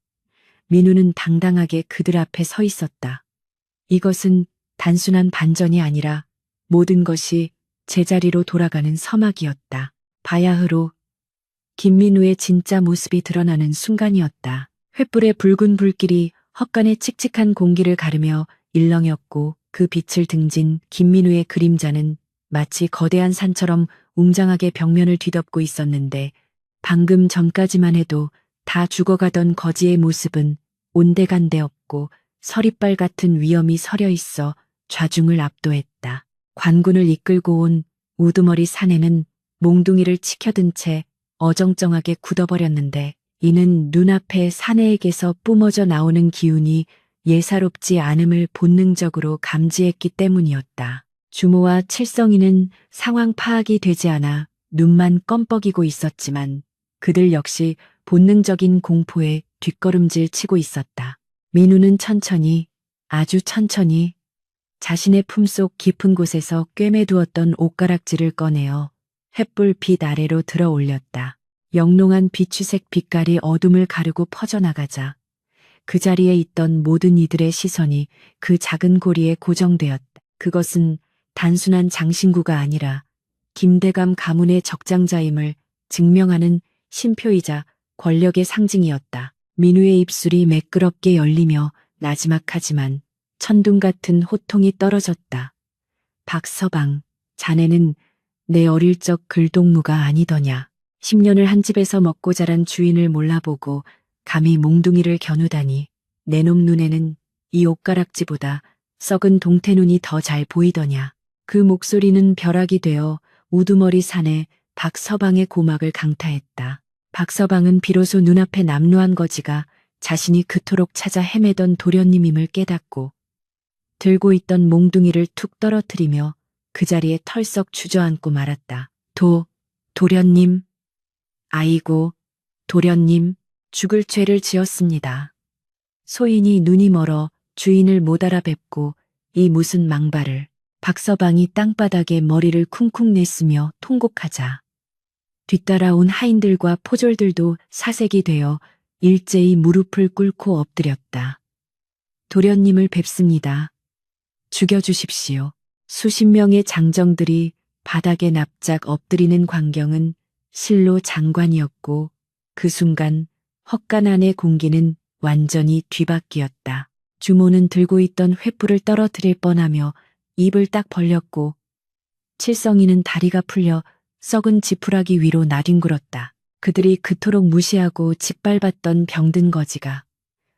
민우는 당당하게 그들 앞에 서 있었다. 이것은 단순한 반전이 아니라 모든 것이 제자리로 돌아가는 서막이었다. 바야흐로 김민우의 진짜 모습이 드러나는 순간이었다. 횃불의 붉은 불길이 헛간의 칙칙한 공기를 가르며 일렁였고 그 빛을 등진 김민우의 그림자는 마치 거대한 산처럼 웅장하게 벽면을 뒤덮고 있었는데 방금 전까지만 해도 다 죽어가던 거지의 모습은 온데간데 없고 서리빨 같은 위엄이 서려 있어 좌중을 압도했다. 관군을 이끌고 온 우두머리 사내는 몽둥이를 치켜든 채 어정쩡하게 굳어버렸는데 이는 눈앞에 사내에게서 뿜어져 나오는 기운이 예사롭지 않음을 본능적으로 감지했기 때문이었다. 주모와 칠성이는 상황 파악이 되지 않아 눈만 껌뻑이고 있었지만 그들 역시 본능적인 공포에 뒷걸음질 치고 있었다. 민우는 천천히, 아주 천천히 자신의 품속 깊은 곳에서 꿰매두었던 옷가락지를 꺼내어 횃불 빛 아래로 들어 올렸다. 영롱한 비추색 빛깔이 어둠을 가르고 퍼져나가자 그 자리에 있던 모든 이들의 시선이 그 작은 고리에 고정되었다. 그것은 단순한 장신구가 아니라 김대감 가문의 적장자임을 증명하는 신표이자 권력의 상징이었다. 민우의 입술이 매끄럽게 열리며 나지막하지만 천둥 같은 호통이 떨어졌다. 박서방, 자네는 내 어릴 적 글동무가 아니더냐. 10년을 한 집에서 먹고 자란 주인을 몰라보고 감히 몽둥이를 겨누다니 내 놈 눈에는 이 옷가락지보다 썩은 동태눈이 더 잘 보이더냐. 그 목소리는 벼락이 되어 우두머리 산에 박서방의 고막을 강타했다. 박서방은 비로소 눈앞에 남루한 거지가 자신이 그토록 찾아 헤매던 도련님임을 깨닫고 들고 있던 몽둥이를 툭 떨어뜨리며 그 자리에 털썩 주저앉고 말았다. 도련님. 아이고, 도련님, 죽을 죄를 지었습니다. 소인이 눈이 멀어 주인을 못 알아뵙고 이 무슨 망발을. 박서방이 땅바닥에 머리를 쿵쿵 냈으며 통곡하자 뒤따라온 하인들과 포졸들도 사색이 되어 일제히 무릎을 꿇고 엎드렸다. 도련님을 뵙습니다. 죽여주십시오. 수십 명의 장정들이 바닥에 납작 엎드리는 광경은 실로 장관이었고 그 순간 헛간 안의 공기는 완전히 뒤바뀌었다. 주모는 들고 있던 횃불을 떨어뜨릴 뻔하며 입을 딱 벌렸고 칠성이는 다리가 풀려 썩은 지푸라기 위로 나뒹굴었다. 그들이 그토록 무시하고 짓밟았던 병든 거지가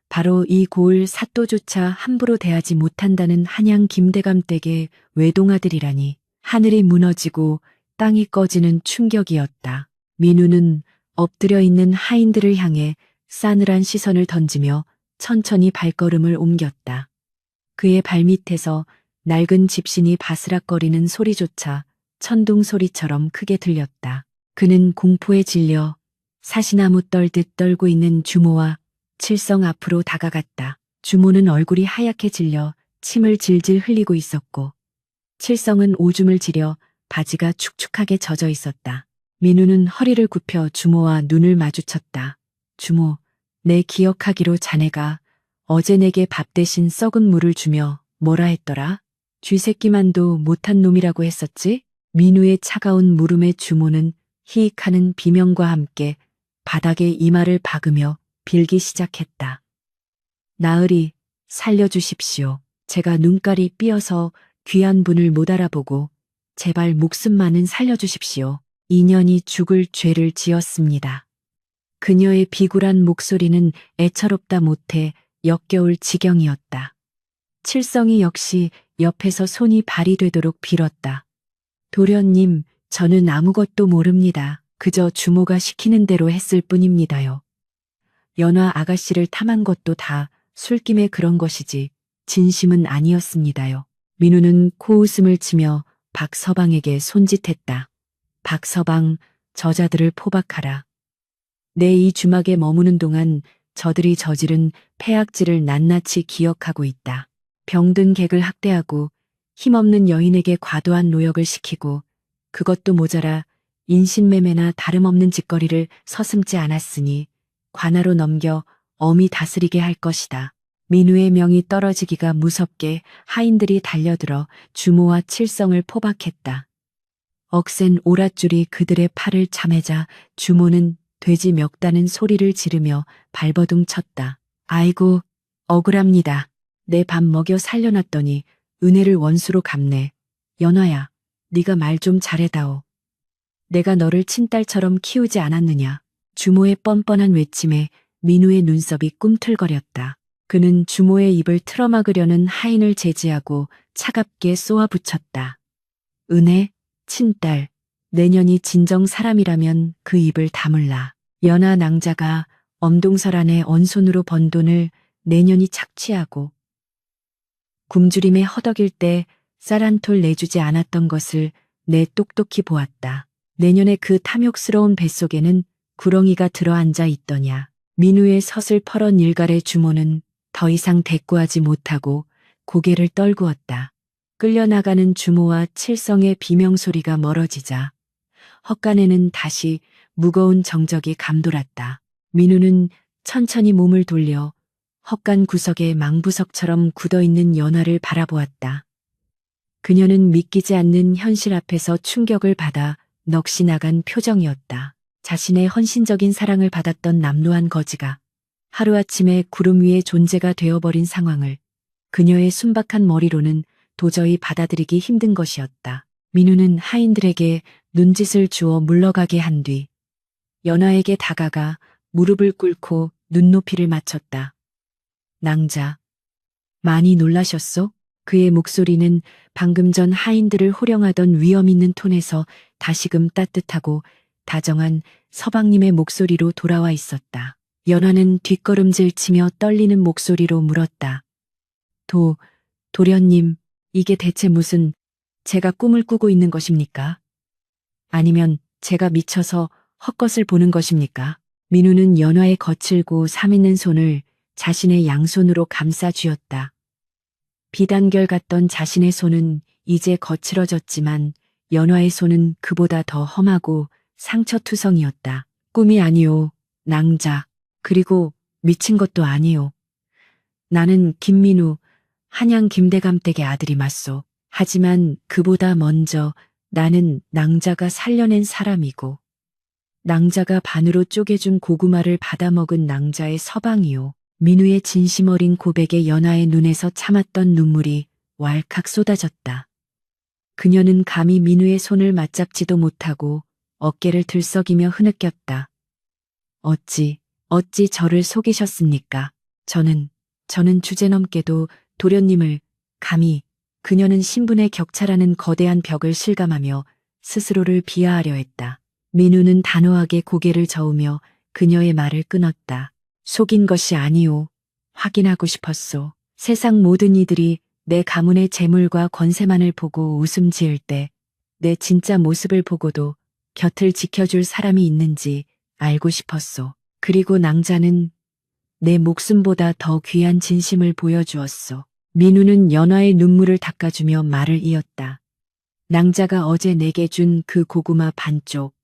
바로 이 고을 사또조차 함부로 대하지 못한다는 한양 김대감 댁의 외동아들이라니. 하늘이 무너지고 땅이 꺼지는 충격이었다. 민우는 엎드려 있는 하인들을 향해 싸늘한 시선을 던지며 천천히 발걸음을 옮겼다. 그의 발밑에서 낡은 집신이 바스락거리는 소리조차 천둥 소리처럼 크게 들렸다. 그는 공포에 질려 사시나무 떨듯 떨고 있는 주모와 칠성 앞으로 다가갔다. 주모는 얼굴이 하얗게 질려 침을 질질 흘리고 있었고 칠성은 오줌을 지려 바지가 축축하게 젖어 있었다. 민우는 허리를 굽혀 주모와 눈을 마주쳤다. 주모, 내 기억하기로 자네가 어제 내게 밥 대신 썩은 물을 주며 뭐라 했더라? 쥐새끼만도 못한 놈이라고 했었지? 민우의 차가운 물음에 주모는 히익하는 비명과 함께 바닥에 이마를 박으며 빌기 시작했다. 나으리, 살려주십시오. 제가 눈깔이 삐어서 귀한 분을 못 알아보고 제발 목숨만은 살려주십시오. 인연이 죽을 죄를 지었습니다. 그녀의 비굴한 목소리는 애처롭다 못해 역겨울 지경이었다. 칠성이 역시 옆에서 손이 발이 되도록 빌었다. 도련님, 저는 아무것도 모릅니다. 그저 주모가 시키는 대로 했을 뿐입니다요. 연화 아가씨를 탐한 것도 다 술김에 그런 것이지 진심은 아니었습니다요. 민우는 코웃음을 치며 박서방에게 손짓했다. 박서방, 저자들을 포박하라. 내 이 주막에 머무는 동안 저들이 저지른 폐악질을 낱낱이 기억하고 있다. 병든 객을 학대하고 힘없는 여인에게 과도한 노역을 시키고 그것도 모자라 인신매매나 다름없는 짓거리를 서슴지 않았으니 관하로 넘겨 엄히 다스리게 할 것이다. 민우의 명이 떨어지기가 무섭게 하인들이 달려들어 주모와 칠성을 포박했다. 억센 오랏줄이 그들의 팔을 참매자 주모는 돼지 멱다는 소리를 지르며 발버둥 쳤다. 아이고, 억울합니다. 내 밥 먹여 살려놨더니 은혜를 원수로 갚네. 연화야, 네가 말 좀 잘해다오. 내가 너를 친딸처럼 키우지 않았느냐. 주모의 뻔뻔한 외침에 민우의 눈썹이 꿈틀거렸다. 그는 주모의 입을 틀어막으려는 하인을 제지하고 차갑게 쏘아붙였다. 은혜, 친딸, 내년이 진정 사람이라면 그 입을 다물라. 연하 낭자가 엄동설 안에 언손으로 번 돈을 내년이 착취하고 굶주림에 허덕일 때 쌀 한 톨 내주지 않았던 것을 내 똑똑히 보았다. 내년에 그 탐욕스러운 뱃속에는 구렁이가 들어앉아 있더냐. 민우의 서슬 퍼런 일갈의 주모는 더 이상 대꾸하지 못하고 고개를 떨구었다. 끌려나가는 주모와 칠성의 비명소리가 멀어지자 헛간에는 다시 무거운 정적이 감돌았다. 민우는 천천히 몸을 돌려 헛간 구석에 망부석처럼 굳어있는 연화를 바라보았다. 그녀는 믿기지 않는 현실 앞에서 충격을 받아 넋이 나간 표정이었다. 자신의 헌신적인 사랑을 받았던 남루한 거지가 하루아침에 구름 위의 존재가 되어버린 상황을 그녀의 순박한 머리로는 도저히 받아들이기 힘든 것이었다. 민우는 하인들에게 눈짓을 주어 물러가게 한 뒤 연화에게 다가가 무릎을 꿇고 눈높이를 맞췄다. 낭자, 많이 놀라셨소? 그의 목소리는 방금 전 하인들을 호령하던 위험 있는 톤에서 다시금 따뜻하고 다정한 서방님의 목소리로 돌아와 있었다. 연화는 뒷걸음질 치며 떨리는 목소리로 물었다. 도련님, 이게 대체 무슨 제가 꿈을 꾸고 있는 것입니까? 아니면 제가 미쳐서 헛것을 보는 것입니까? 민우는 연화의 거칠고 살있는 손을 자신의 양손으로 감싸 쥐었다. 비단결 같던 자신의 손은 이제 거칠어졌지만 연화의 손은 그보다 더 험하고 상처투성이었다. 꿈이 아니오, 낭자. 그리고 미친 것도 아니오. 나는 김민우, 한양 김대감 댁의 아들이 맞소. 하지만 그보다 먼저 나는 낭자가 살려낸 사람이고 낭자가 반으로 쪼개준 고구마를 받아먹은 낭자의 서방이요. 민우의 진심 어린 고백에 연화의 눈에서 참았던 눈물이 왈칵 쏟아졌다. 그녀는 감히 민우의 손을 맞잡지도 못하고 어깨를 들썩이며 흐느꼈다. 어찌 저를 속이셨습니까? 저는 주제넘게도 도련님을 감히 그녀는 신분의 격차라는 거대한 벽을 실감하며 스스로를 비하하려 했다. 민우는 단호하게 고개를 저으며 그녀의 말을 끊었다. 속인 것이 아니오. 확인하고 싶었소. 세상 모든 이들이 내 가문의 재물과 권세만을 보고 웃음 지을 때 내 진짜 모습을 보고도 곁을 지켜줄 사람이 있는지 알고 싶었소. 그리고 낭자는 내 목숨보다 더 귀한 진심을 보여주었소. 민우는 연화의 눈물을 닦아주며 말을 이었다. 낭자가 어제 내게 준 그 고구마 반쪽.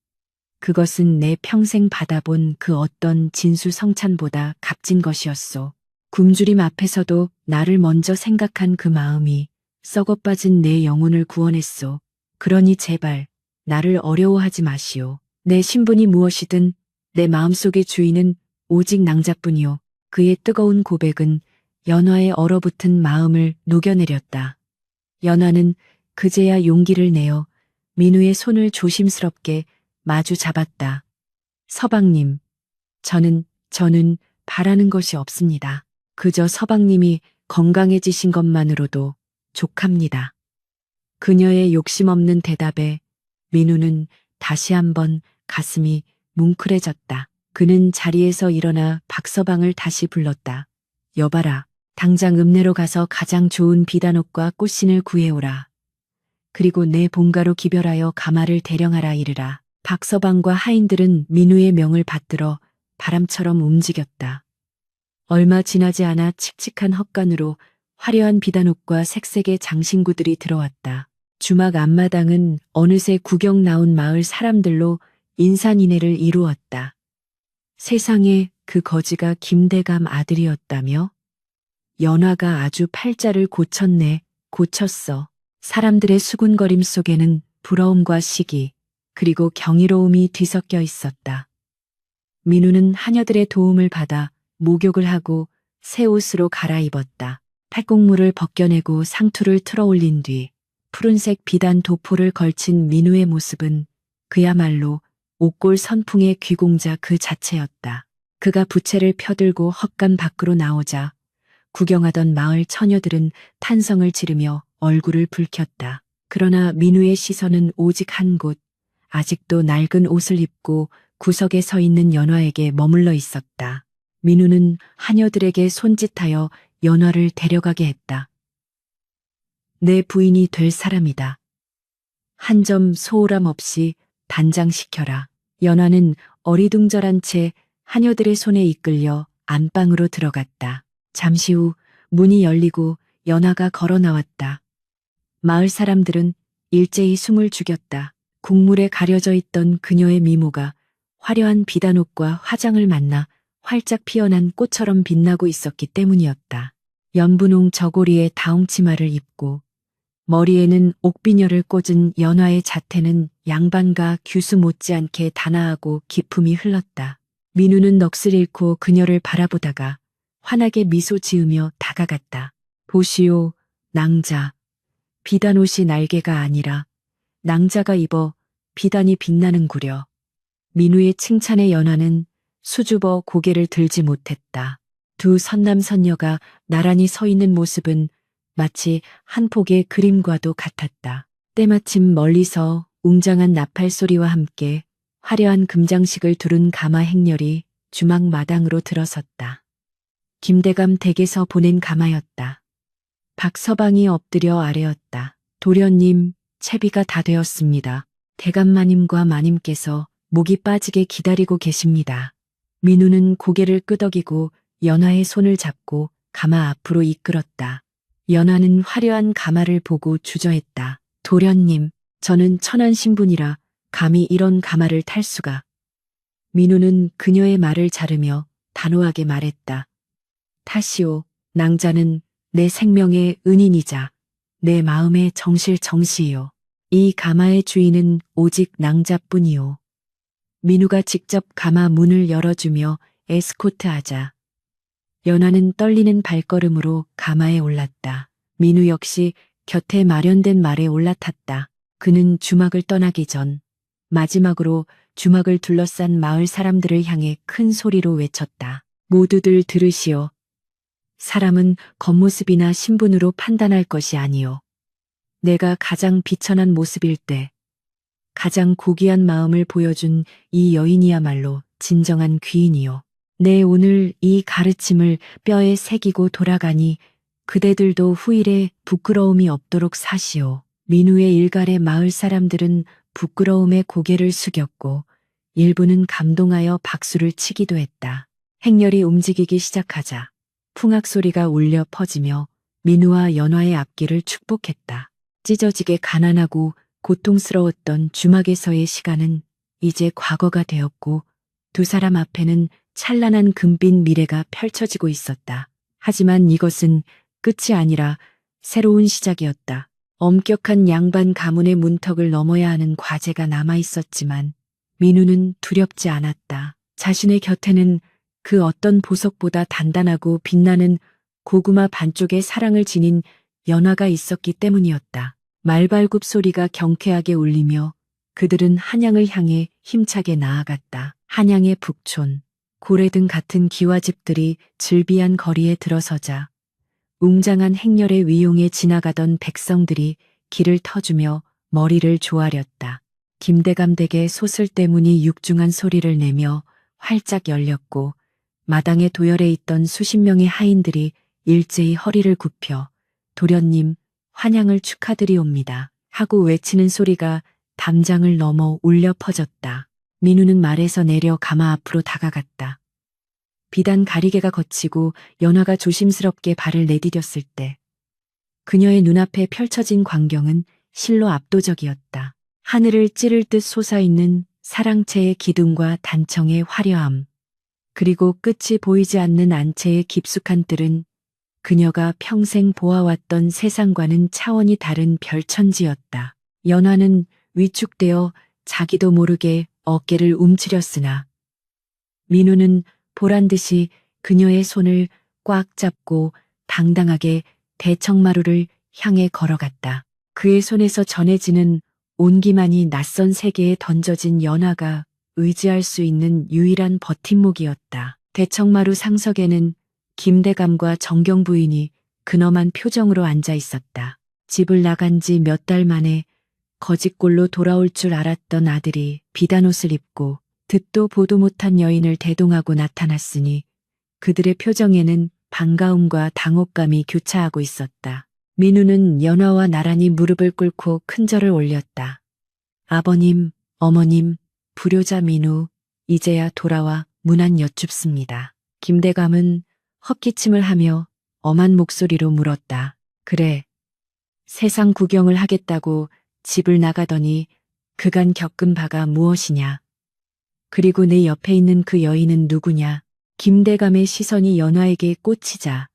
그것은 내 평생 받아본 그 어떤 진수성찬보다 값진 것이었소. 굶주림 앞에서도 나를 먼저 생각한 그 마음이 썩어빠진 내 영혼을 구원했소. 그러니 제발 나를 어려워하지 마시오. 내 신분이 무엇이든 내 마음속의 주인은 오직 낭자뿐이오. 그의 뜨거운 고백은 연화의 얼어붙은 마음을 녹여내렸다. 연화는 그제야 용기를 내어 민우의 손을 조심스럽게 마주 잡았다. 서방님, 저는 바라는 것이 없습니다. 그저 서방님이 건강해지신 것만으로도 족합니다. 그녀의 욕심 없는 대답에 민우는 다시 한번 가슴이 뭉클해졌다. 그는 자리에서 일어나 박서방을 다시 불렀다. 여봐라, 당장 읍내로 가서 가장 좋은 비단옷과 꽃신을 구해오라. 그리고 내 본가로 기별하여 가마를 대령하라 이르라. 박서방과 하인들은 민우의 명을 받들어 바람처럼 움직였다. 얼마 지나지 않아 칙칙한 헛간으로 화려한 비단옷과 색색의 장신구들이 들어왔다. 주막 앞마당은 어느새 구경 나온 마을 사람들로 인산인해를 이루었다. 세상에 그 거지가 김대감 아들이었다며? 연화가 아주 팔자를 고쳤네, 고쳤어. 사람들의 수군거림 속에는 부러움과 시기, 그리고 경이로움이 뒤섞여 있었다. 민우는 하녀들의 도움을 받아 목욕을 하고 새 옷으로 갈아입었다. 팔공물을 벗겨내고 상투를 틀어 올린 뒤 푸른색 비단 도포를 걸친 민우의 모습은 그야말로 옥골 선풍의 귀공자 그 자체였다. 그가 부채를 펴들고 헛간 밖으로 나오자 구경하던 마을 처녀들은 탄성을 지르며 얼굴을 붉혔다. 그러나 민우의 시선은 오직 한 곳, 아직도 낡은 옷을 입고 구석에 서 있는 연화에게 머물러 있었다. 민우는 하녀들에게 손짓하여 연화를 데려가게 했다. 내 부인이 될 사람이다. 한 점 소홀함 없이 단장시켜라. 연화는 어리둥절한 채 하녀들의 손에 이끌려 안방으로 들어갔다. 잠시 후 문이 열리고 연화가 걸어 나왔다. 마을 사람들은 일제히 숨을 죽였다. 국물에 가려져 있던 그녀의 미모가 화려한 비단옷과 화장을 만나 활짝 피어난 꽃처럼 빛나고 있었기 때문이었다. 연분홍 저고리에 다홍치마를 입고 머리에는 옥비녀를 꽂은 연화의 자태는 양반과 규수 못지않게 단아하고 기품이 흘렀다. 민우는 넋을 잃고 그녀를 바라보다가 환하게 미소 지으며 다가갔다. 보시오, 낭자. 비단옷이 날개가 아니라 낭자가 입어 비단이 빛나는구려. 민우의 칭찬에 연화는 수줍어 고개를 들지 못했다. 두 선남선녀가 나란히 서 있는 모습은 마치 한 폭의 그림과도 같았다. 때마침 멀리서 웅장한 나팔 소리와 함께 화려한 금장식을 두른 가마 행렬이 주막 마당으로 들어섰다. 김대감 댁에서 보낸 가마였다. 박서방이 엎드려 아뢰었다. 도련님, 채비가 다 되었습니다. 대감마님과 마님께서 목이 빠지게 기다리고 계십니다. 민우는 고개를 끄덕이고 연화의 손을 잡고 가마 앞으로 이끌었다. 연화는 화려한 가마를 보고 주저했다. 도련님, 저는 천한 신분이라 감히 이런 가마를 탈 수가. 민우는 그녀의 말을 자르며 단호하게 말했다. 타시오, 낭자는 내 생명의 은인이자 내 마음의 정실정시이요. 이 가마의 주인은 오직 낭자뿐이요. 민우가 직접 가마 문을 열어주며 에스코트하자 연화는 떨리는 발걸음으로 가마에 올랐다. 민우 역시 곁에 마련된 말에 올라탔다. 그는 주막을 떠나기 전 마지막으로 주막을 둘러싼 마을 사람들을 향해 큰 소리로 외쳤다. 모두들 들으시오. 사람은 겉모습이나 신분으로 판단할 것이 아니요. 내가 가장 비천한 모습일 때 가장 고귀한 마음을 보여준 이 여인이야말로 진정한 귀인이요. 내 오늘 이 가르침을 뼈에 새기고 돌아가니 그대들도 후일에 부끄러움이 없도록 사시오. 민우의 일갈의 마을 사람들은 부끄러움에 고개를 숙였고 일부는 감동하여 박수를 치기도 했다. 행렬이 움직이기 시작하자 풍악 소리가 울려 퍼지며 민우와 연화의 앞길을 축복했다. 찢어지게 가난하고 고통스러웠던 주막에서의 시간은 이제 과거가 되었고 두 사람 앞에는 찬란한 금빛 미래가 펼쳐지고 있었다. 하지만 이것은 끝이 아니라 새로운 시작이었다. 엄격한 양반 가문의 문턱을 넘어야 하는 과제가 남아 있었지만 민우는 두렵지 않았다. 자신의 곁에는 그 어떤 보석보다 단단하고 빛나는 고구마 반쪽의 사랑을 지닌 연화가 있었기 때문이었다. 말발굽 소리가 경쾌하게 울리며 그들은 한양을 향해 힘차게 나아갔다. 한양의 북촌, 고래등 같은 기와집들이 즐비한 거리에 들어서자 웅장한 행렬의 위용에 지나가던 백성들이 길을 터주며 머리를 조아렸다. 김대감 댁의 소슬 때문이 육중한 소리를 내며 활짝 열렸고 마당의 도열에 있던 수십 명의 하인들이 일제히 허리를 굽혀 도련님 환양을 축하드리옵니다 하고 외치는 소리가 담장을 넘어 울려 퍼졌다. 민우는 말에서 내려 가마 앞으로 다가갔다. 비단 가리개가 걷히고 연화가 조심스럽게 발을 내디뎠을 때 그녀의 눈앞에 펼쳐진 광경은 실로 압도적이었다. 하늘을 찌를 듯 솟아있는 사랑채의 기둥과 단청의 화려함, 그리고 끝이 보이지 않는 안채의 깊숙한 뜰은 그녀가 평생 보아왔던 세상과는 차원이 다른 별천지였다. 연화는 위축되어 자기도 모르게 어깨를 움츠렸으나 민우는 보란듯이 그녀의 손을 꽉 잡고 당당하게 대청마루를 향해 걸어갔다. 그의 손에서 전해지는 온기만이 낯선 세계에 던져진 연화가 의지할 수 있는 유일한 버팀목이었다. 대청마루 상석에는 김대감과 정경 부인이 근엄한 표정으로 앉아 있었다. 집을 나간 지 몇 달 만에 거짓골로 돌아올 줄 알았던 아들이 비단옷을 입고 듣도 보도 못한 여인을 대동하고 나타났으니 그들의 표정에는 반가움과 당혹감이 교차하고 있었다. 민우는 연화와 나란히 무릎을 꿇고 큰 절을 올렸다. 아버님, 어머님, 불효자 민우, 이제야 돌아와 문안 여쭙습니다. 김대감은 헛기침을 하며 엄한 목소리로 물었다. 그래, 세상 구경을 하겠다고 집을 나가더니 그간 겪은 바가 무엇이냐? 그리고 내 옆에 있는 그 여인은 누구냐? 김대감의 시선이 연화에게 꽂히자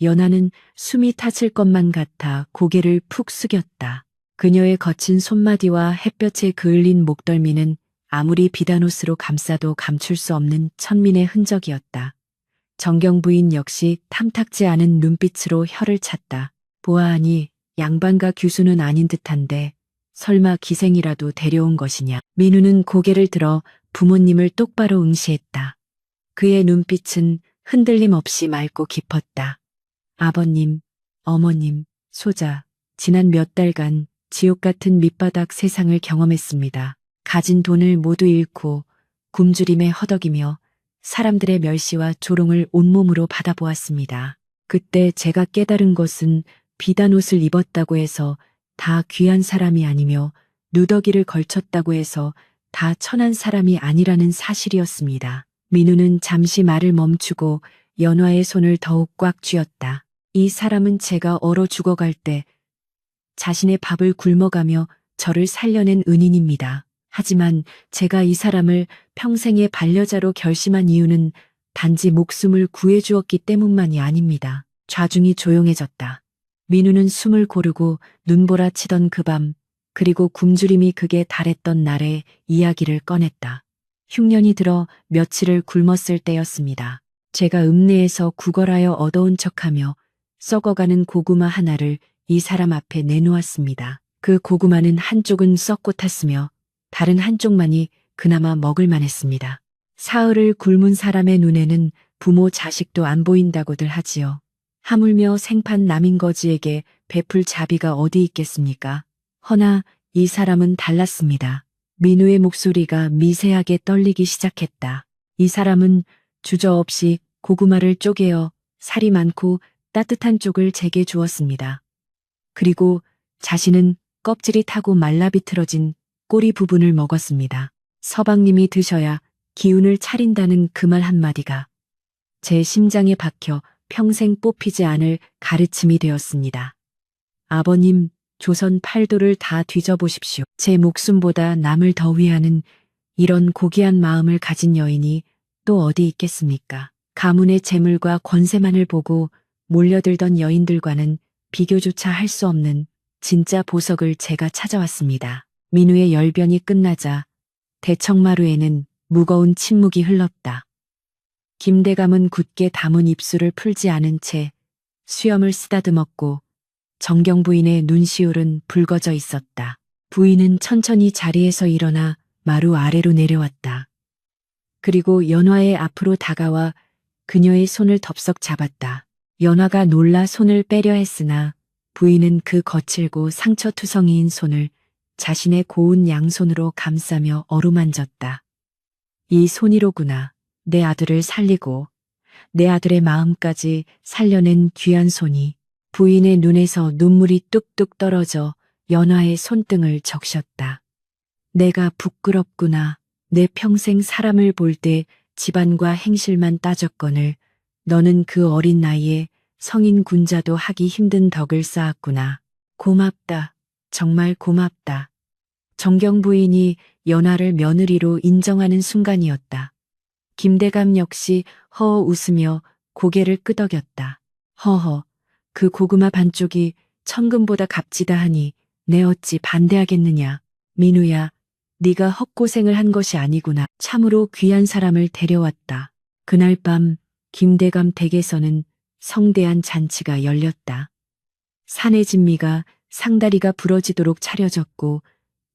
연화는 숨이 타칠 것만 같아 고개를 푹 숙였다. 그녀의 거친 손마디와 햇볕에 그을린 목덜미는 아무리 비단옷으로 감싸도 감출 수 없는 천민의 흔적이었다. 정경 부인 역시 탐탁지 않은 눈빛으로 혀를 찼다. 보아하니 양반가 규수는 아닌 듯한데 설마 기생이라도 데려온 것이냐. 민우는 고개를 들어 부모님을 똑바로 응시했다. 그의 눈빛은 흔들림 없이 맑고 깊었다. 아버님, 어머님, 소자, 지난 몇 달간 지옥 같은 밑바닥 세상을 경험했습니다. 가진 돈을 모두 잃고 굶주림에 허덕이며 사람들의 멸시와 조롱을 온몸으로 받아보았습니다. 그때 제가 깨달은 것은 비단옷을 입었다고 해서 다 귀한 사람이 아니며 누더기를 걸쳤다고 해서 다 천한 사람이 아니라는 사실이었습니다. 민우는 잠시 말을 멈추고 연화의 손을 더욱 꽉 쥐었다. 이 사람은 제가 얼어 죽어갈 때 자신의 밥을 굶어가며 저를 살려낸 은인입니다. 하지만 제가 이 사람을 평생의 반려자로 결심한 이유는 단지 목숨을 구해주었기 때문만이 아닙니다. 좌중이 조용해졌다. 민우는 숨을 고르고 눈보라치던 그 밤, 그리고 굶주림이 극에 달했던 날의 이야기를 꺼냈다. 흉년이 들어 며칠을 굶었을 때였습니다. 제가 읍내에서 구걸하여 얻어온 척하며 썩어가는 고구마 하나를 이 사람 앞에 내놓았습니다. 그 고구마는 한쪽은 썩고 탔으며 다른 한쪽만이 그나마 먹을만 했습니다. 사흘을 굶은 사람의 눈에는 부모 자식도 안 보인다고들 하지요. 하물며 생판 남인거지에게 베풀 자비가 어디 있겠습니까? 허나 이 사람은 달랐습니다. 민우의 목소리가 미세하게 떨리기 시작했다. 이 사람은 주저없이 고구마를 쪼개어 살이 많고 따뜻한 쪽을 제게 주었습니다. 그리고 자신은 껍질이 타고 말라 비틀어진 꼬리 부분을 먹었습니다. 서방님이 드셔야 기운을 차린다는 그 말 한마디가 제 심장에 박혀 평생 뽑히지 않을 가르침이 되었습니다. 아버님, 조선 팔도를 다 뒤져보십시오. 제 목숨보다 남을 더 위하는 이런 고귀한 마음을 가진 여인이 또 어디 있겠습니까? 가문의 재물과 권세만을 보고 몰려들던 여인들과는 비교조차 할 수 없는 진짜 보석을 제가 찾아왔습니다. 민우의 열변이 끝나자 대청마루에는 무거운 침묵이 흘렀다. 김대감은 굳게 담은 입술을 풀지 않은 채 수염을 쓰다듬었고 정경 부인의 눈시울은 붉어져 있었다. 부인은 천천히 자리에서 일어나 마루 아래로 내려왔다. 그리고 연화의 앞으로 다가와 그녀의 손을 덥석 잡았다. 연화가 놀라 손을 빼려 했으나 부인은 그 거칠고 상처투성이인 손을 자신의 고운 양손으로 감싸며 어루만졌다. 이 손이로구나. 내 아들을 살리고 내 아들의 마음까지 살려낸 귀한 손이 부인의 눈에서 눈물이 뚝뚝 떨어져 연화의 손등을 적셨다. 내가 부끄럽구나. 내 평생 사람을 볼 때 집안과 행실만 따졌거늘 너는 그 어린 나이에 성인 군자도 하기 힘든 덕을 쌓았구나. 고맙다. 정말 고맙다. 정경 부인이 연화를 며느리로 인정하는 순간이었다. 김대감 역시 허허 웃으며 고개를 끄덕였다. 허허, 그 고구마 반쪽이 천금보다 값지다 하니 내 어찌 반대하겠느냐. 민우야, 네가 헛고생을 한 것이 아니구나. 참으로 귀한 사람을 데려왔다. 그날 밤 김대감 댁에서는 성대한 잔치가 열렸다. 사내 진미가 상다리가 부러지도록 차려졌고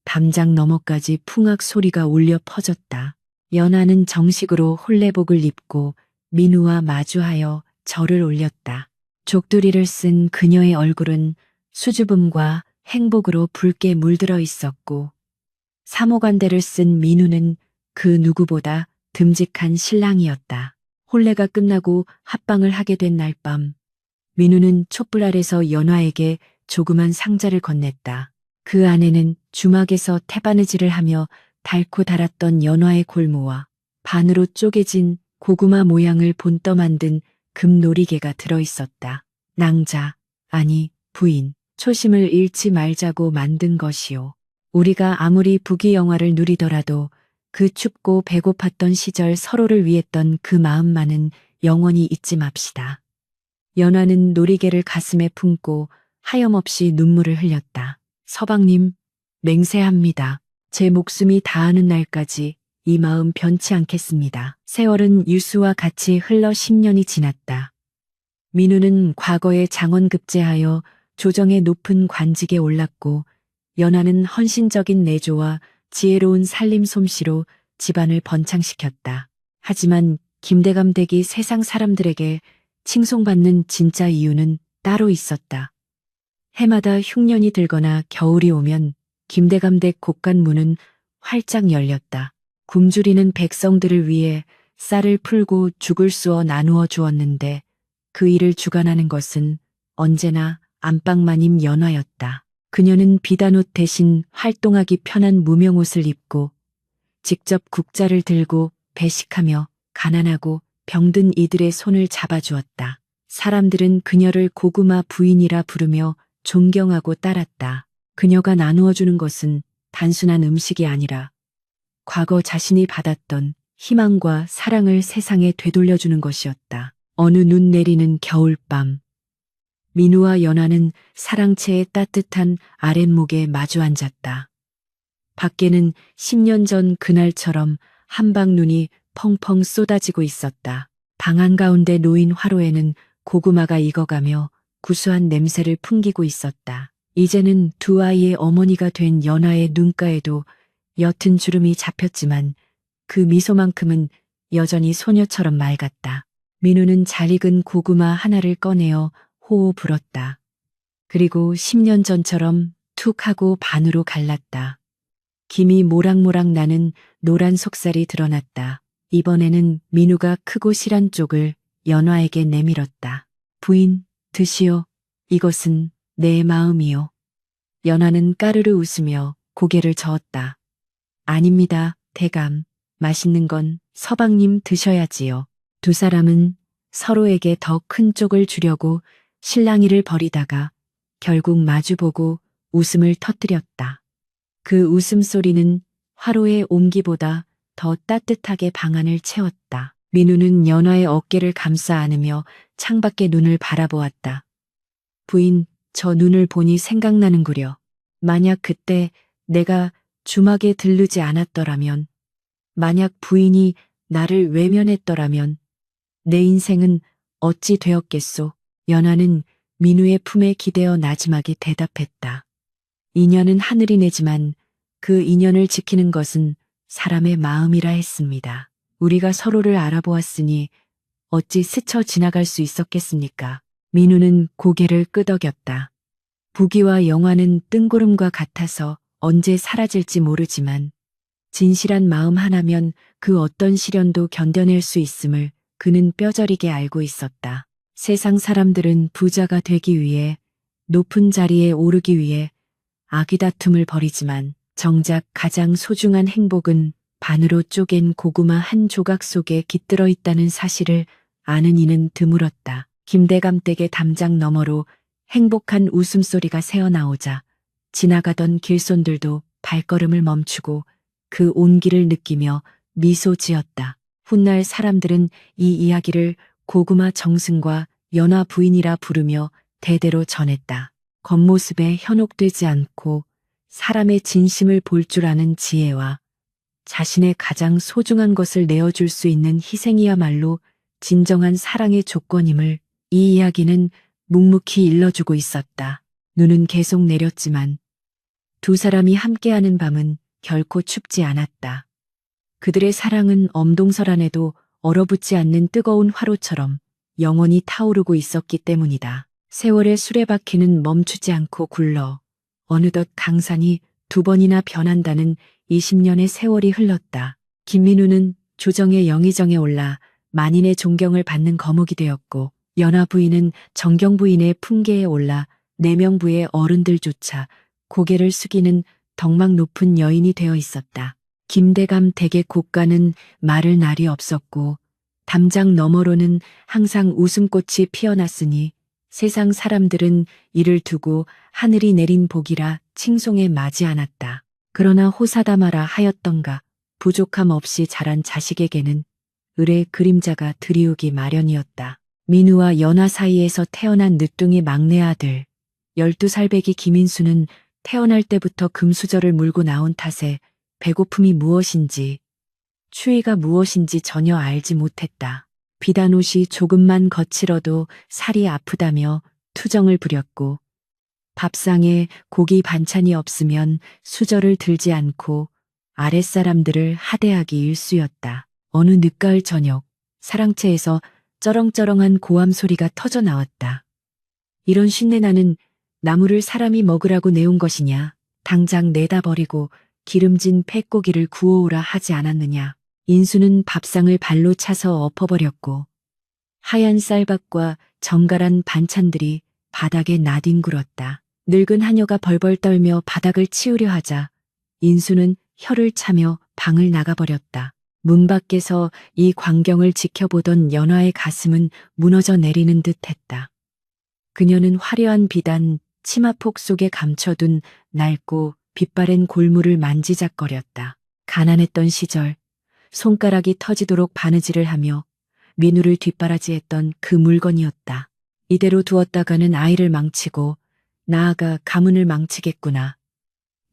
담장 너머까지 풍악 소리가 울려 퍼졌다. 연하는 정식으로 홀레복을 입고 민우와 마주하여 절을 올렸다. 족두리를 쓴 그녀의 얼굴은 수줍음과 행복으로 붉게 물들어 있었고 사모관대를 쓴 민우는 그 누구보다 듬직한 신랑이었다. 혼례가 끝나고 합방을 하게 된 날 밤 민우는 촛불 아래서 연화에게 조그만 상자를 건넸다. 그 안에는 주막에서 태바느질을 하며 닳고 닳았던 연화의 골무와 반으로 쪼개진 고구마 모양을 본떠 만든 금놀이개가 들어있었다. 낭자, 아니 부인, 초심을 잃지 말자고 만든 것이오. 우리가 아무리 부귀영화를 누리더라도 그 춥고 배고팠던 시절 서로를 위했던 그 마음만은 영원히 잊지 맙시다. 연화는 놀이개를 가슴에 품고 하염없이 눈물을 흘렸다. 서방님, 맹세합니다. 제 목숨이 다하는 날까지 이 마음 변치 않겠습니다. 세월은 유수와 같이 흘러 10년이 지났다. 민우는 과거에 장원급제하여 조정의 높은 관직에 올랐고 연하는 헌신적인 내조와 지혜로운 살림 솜씨로 집안을 번창시켰다. 하지만 김대감 댁이 세상 사람들에게 칭송받는 진짜 이유는 따로 있었다. 해마다 흉년이 들거나 겨울이 오면 김대감 댁 곳간문은 활짝 열렸다. 굶주리는 백성들을 위해 쌀을 풀고 죽을 쑤어 나누어 주었는데 그 일을 주관하는 것은 언제나 안방마님 연화였다. 그녀는 비단옷 대신 활동하기 편한 무명옷을 입고 직접 국자를 들고 배식하며 가난하고 병든 이들의 손을 잡아주었다. 사람들은 그녀를 고구마 부인이라 부르며 존경하고 따랐다. 그녀가 나누어 주는 것은 단순한 음식이 아니라 과거 자신이 받았던 희망과 사랑을 세상에 되돌려주는 것이었다. 어느 눈 내리는 겨울밤, 민우와 연하는 사랑채의 따뜻한 아랫목에 마주 앉았다. 밖에는 10년 전 그날처럼 한방눈이 펑펑 쏟아지고 있었다. 방 한가운데 놓인 화로에는 고구마가 익어가며 구수한 냄새를 풍기고 있었다. 이제는 두 아이의 어머니가 된 연하의 눈가에도 옅은 주름이 잡혔지만 그 미소만큼은 여전히 소녀처럼 맑았다. 민우는 잘 익은 고구마 하나를 꺼내어 호호 불었다. 그리고 10년 전처럼 툭 하고 반으로 갈랐다. 김이 모락모락 나는 노란 속살이 드러났다. 이번에는 민우가 크고 실한 쪽을 연화에게 내밀었다. 부인, 드시오. 이것은 내 마음이요. 연화는 까르르 웃으며 고개를 저었다. 아닙니다, 대감. 맛있는 건 서방님 드셔야지요. 두 사람은 서로에게 더 큰 쪽을 주려고 실랑이를 벌이다가 결국 마주보고 웃음을 터뜨렸다. 그 웃음소리는 화로의 온기보다 더 따뜻하게 방 안을 채웠다. 민우는 연화의 어깨를 감싸 안으며 창밖에 눈을 바라보았다. 부인, 저 눈을 보니 생각나는구려. 만약 그때 내가 주막에 들르지 않았더라면, 만약 부인이 나를 외면했더라면 내 인생은 어찌 되었겠소. 연화는 민우의 품에 기대어 나지막이 대답했다. 인연은 하늘이 내지만 그 인연을 지키는 것은 사람의 마음이라 했습니다. 우리가 서로를 알아보았으니 어찌 스쳐 지나갈 수 있었겠습니까? 민우는 고개를 끄덕였다. 부귀와 영화는 뜬구름과 같아서 언제 사라질지 모르지만 진실한 마음 하나면 그 어떤 시련도 견뎌낼 수 있음을 그는 뼈저리게 알고 있었다. 세상 사람들은 부자가 되기 위해, 높은 자리에 오르기 위해 아기다툼을 벌이지만 정작 가장 소중한 행복은 반으로 쪼갠 고구마 한 조각 속에 깃들어 있다는 사실을 아는 이는 드물었다. 김대감 댁의 담장 너머로 행복한 웃음소리가 새어나오자 지나가던 길손들도 발걸음을 멈추고 그 온기를 느끼며 미소 지었다. 훗날 사람들은 이 이야기를 고구마 정승과 연화 부인이라 부르며 대대로 전했다. 겉모습에 현혹되지 않고 사람의 진심을 볼 줄 아는 지혜와 자신의 가장 소중한 것을 내어줄 수 있는 희생이야말로 진정한 사랑의 조건임을 이 이야기는 묵묵히 일러주고 있었다. 눈은 계속 내렸지만 두 사람이 함께하는 밤은 결코 춥지 않았다. 그들의 사랑은 엄동설 안에도 얼어붙지 않는 뜨거운 화로처럼 영원히 타오르고 있었기 때문이다. 세월의 수레바퀴는 멈추지 않고 굴러 어느덧 강산이 두 번이나 변한다는 20년의 세월이 흘렀다. 김민우는 조정의 영의정에 올라 만인의 존경을 받는 거목이 되었고 연화 부인은 정경 부인의 품계에 올라 내명부의 어른들조차 고개를 숙이는 덕망 높은 여인이 되어 있었다. 김대감 댁의 곡간은 마를 날이 없었고 담장 너머로는 항상 웃음꽃이 피어났으니 세상 사람들은 이를 두고 하늘이 내린 복이라 칭송에 마지 않았다. 그러나 호사다마라 하였던가 부족함 없이 자란 자식에게는 을의 그림자가 드리우기 마련이었다. 민우와 연화 사이에서 태어난 늦둥이 막내 아들 12살배기 김인수는 태어날 때부터 금수저를 물고 나온 탓에 배고픔이 무엇인지 추위가 무엇인지 전혀 알지 못했다. 비단옷이 조금만 거칠어도 살이 아프다며 투정을 부렸고 밥상에 고기 반찬이 없으면 수저를 들지 않고 아랫사람들을 하대하기 일쑤였다. 어느 늦가을 저녁 사랑채에서 쩌렁쩌렁한 고함 소리가 터져 나왔다. 이런 쉰내나는 나무를 사람이 먹으라고 내온 것이냐. 당장 내다 버리고 기름진 팻고기를 구워오라 하지 않았느냐. 인수는 밥상을 발로 차서 엎어버렸고 하얀 쌀밥과 정갈한 반찬들이 바닥에 나뒹굴었다. 늙은 하녀가 벌벌 떨며 바닥을 치우려 하자 인수는 혀를 차며 방을 나가버렸다. 문 밖에서 이 광경을 지켜보던 연화의 가슴은 무너져 내리는 듯했다. 그녀는 화려한 비단 치마폭 속에 감춰둔 낡고 빛바랜 골무를 만지작거렸다. 가난했던 시절 손가락이 터지도록 바느질을 하며 민우를 뒷바라지했던 그 물건이었다. 이대로 두었다가는 아이를 망치고 나아가 가문을 망치겠구나.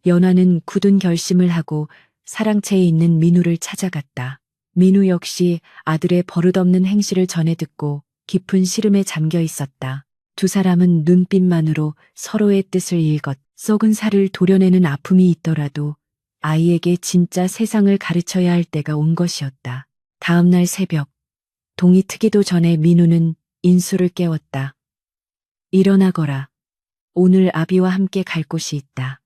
연화는 굳은 결심을 하고 사랑채에 있는 민우를 찾아갔다. 민우 역시 아들의 버릇없는 행실을 전해 듣고 깊은 시름에 잠겨 있었다. 두 사람은 눈빛만으로 서로의 뜻을 읽었. 썩은 살을 도려내는 아픔이 있더라도 아이에게 진짜 세상을 가르쳐야 할 때가 온 것이었다. 다음 날 새벽, 동이 트기도 전에 민우는 인수를 깨웠다. 일어나거라. 오늘 아비와 함께 갈 곳이 있다.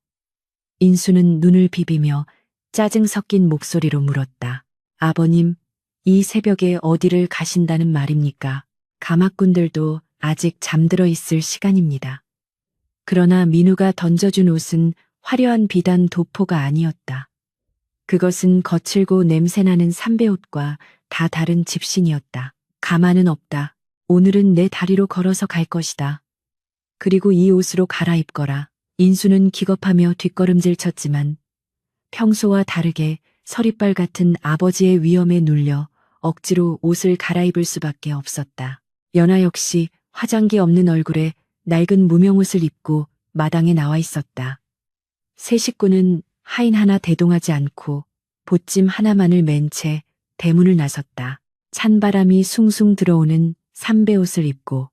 인수는 눈을 비비며 짜증 섞인 목소리로 물었다. 아버님, 이 새벽에 어디를 가신다는 말입니까? 가마꾼들도 아직 잠들어 있을 시간입니다. 그러나 민우가 던져준 옷은 화려한 비단 도포가 아니었다. 그것은 거칠고 냄새나는 삼배옷과 다 다른 집신이었다. 가마는 없다. 오늘은 내 다리로 걸어서 갈 것이다. 그리고 이 옷으로 갈아입거라. 인수는 기겁하며 뒷걸음질 쳤지만 평소와 다르게 서리빨 같은 아버지의 위엄에 눌려 억지로 옷을 갈아입을 수밖에 없었다. 연화 역시 화장기 없는 얼굴에 낡은 무명옷을 입고 마당에 나와 있었다. 세 식구는 하인 하나 대동하지 않고 보찜 하나만을 맨 채 대문을 나섰다. 찬바람이 숭숭 들어오는 삼배옷을 입고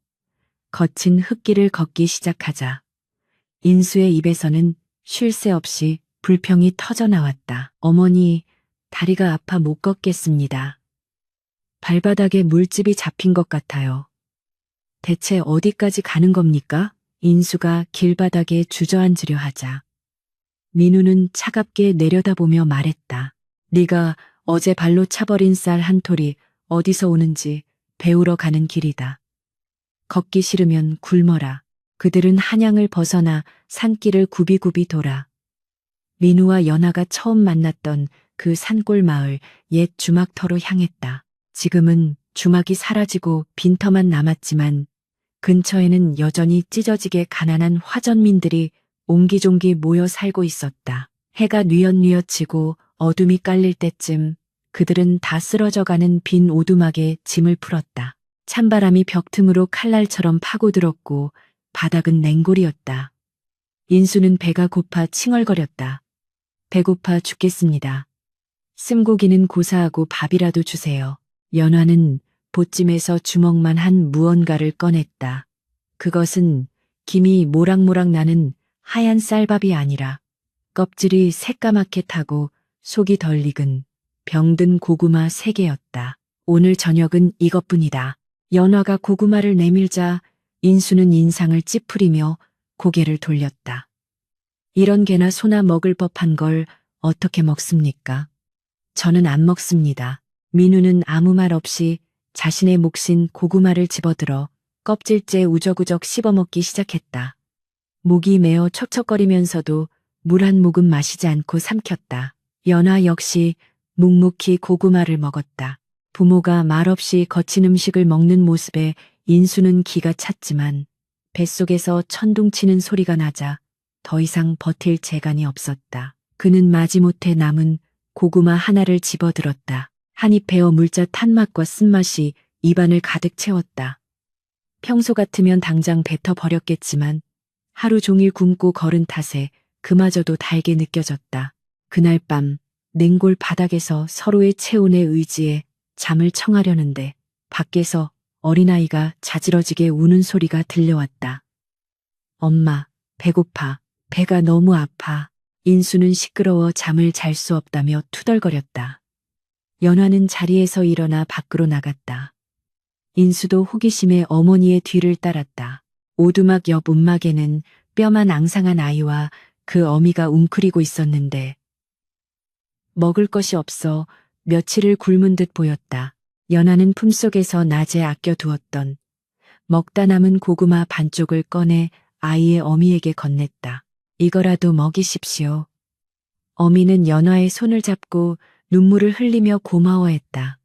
거친 흙길을 걷기 시작하자 인수의 입에서는 쉴 새 없이 불평이 터져 나왔다. 어머니, 다리가 아파 못 걷겠습니다. 발바닥에 물집이 잡힌 것 같아요. 대체 어디까지 가는 겁니까? 인수가 길바닥에 주저앉으려 하자 민우는 차갑게 내려다보며 말했다. 네가 어제 발로 차버린 쌀 한 톨이 어디서 오는지 배우러 가는 길이다. 걷기 싫으면 굶어라. 그들은 한양을 벗어나 산길을 굽이굽이 돌아. 민우와 연아가 처음 만났던 그 산골 마을 옛 주막터로 향했다. 지금은 주막이 사라지고 빈터만 남았지만 근처에는 여전히 찢어지게 가난한 화전민들이 옹기종기 모여 살고 있었다. 해가 뉘엿뉘엿 지고 어둠이 깔릴 때쯤 그들은 다 쓰러져가는 빈 오두막에 짐을 풀었다. 찬바람이 벽 틈으로 칼날처럼 파고들었고 바닥은 냉골이었다. 인수는 배가 고파 칭얼거렸다. 배고파 죽겠습니다. 씀고기는 고사하고 밥이라도 주세요. 연화는 보찜에서 주먹만 한 무언가를 꺼냈다. 그것은 김이 모락모락 나는 하얀 쌀밥이 아니라 껍질이 새까맣게 타고 속이 덜 익은 병든 고구마 3개였다. 오늘 저녁은 이것뿐이다. 연화가 고구마를 내밀자 인수는 인상을 찌푸리며 고개를 돌렸다. 이런 개나 소나 먹을 법한 걸 어떻게 먹습니까? 저는 안 먹습니다. 민우는 아무 말 없이 자신의 몫인 고구마를 집어들어 껍질째 우적우적 씹어먹기 시작했다. 목이 메어 척척거리면서도 물 한 모금 마시지 않고 삼켰다. 연화 역시 묵묵히 고구마를 먹었다. 부모가 말없이 거친 음식을 먹는 모습에 인수는 기가 찼지만 뱃속에서 천둥치는 소리가 나자 더 이상 버틸 재간이 없었다. 그는 마지못해 남은 고구마 하나를 집어들었다. 한입 베어 물자 탄 맛과 쓴맛이 입안을 가득 채웠다. 평소 같으면 당장 뱉어 버렸겠지만 하루 종일 굶고 걸은 탓에 그마저도 달게 느껴졌다. 그날 밤 냉골 바닥에서 서로의 체온에 의지해 잠을 청하려는데 밖에서 어린아이가 자지러지게 우는 소리가 들려왔다. 엄마, 배고파. 배가 너무 아파. 인수는 시끄러워 잠을 잘 수 없다며 투덜거렸다. 연화는 자리에서 일어나 밖으로 나갔다. 인수도 호기심에 어머니의 뒤를 따랐다. 오두막 옆 움막에는 뼈만 앙상한 아이와 그 어미가 웅크리고 있었는데 먹을 것이 없어 며칠을 굶은 듯 보였다. 연화는 품속에서 낮에 아껴두었던 먹다 남은 고구마 반쪽을 꺼내 아이의 어미에게 건넸다. 이거라도 먹이십시오. 어미는 연화의 손을 잡고 눈물을 흘리며 고마워했다.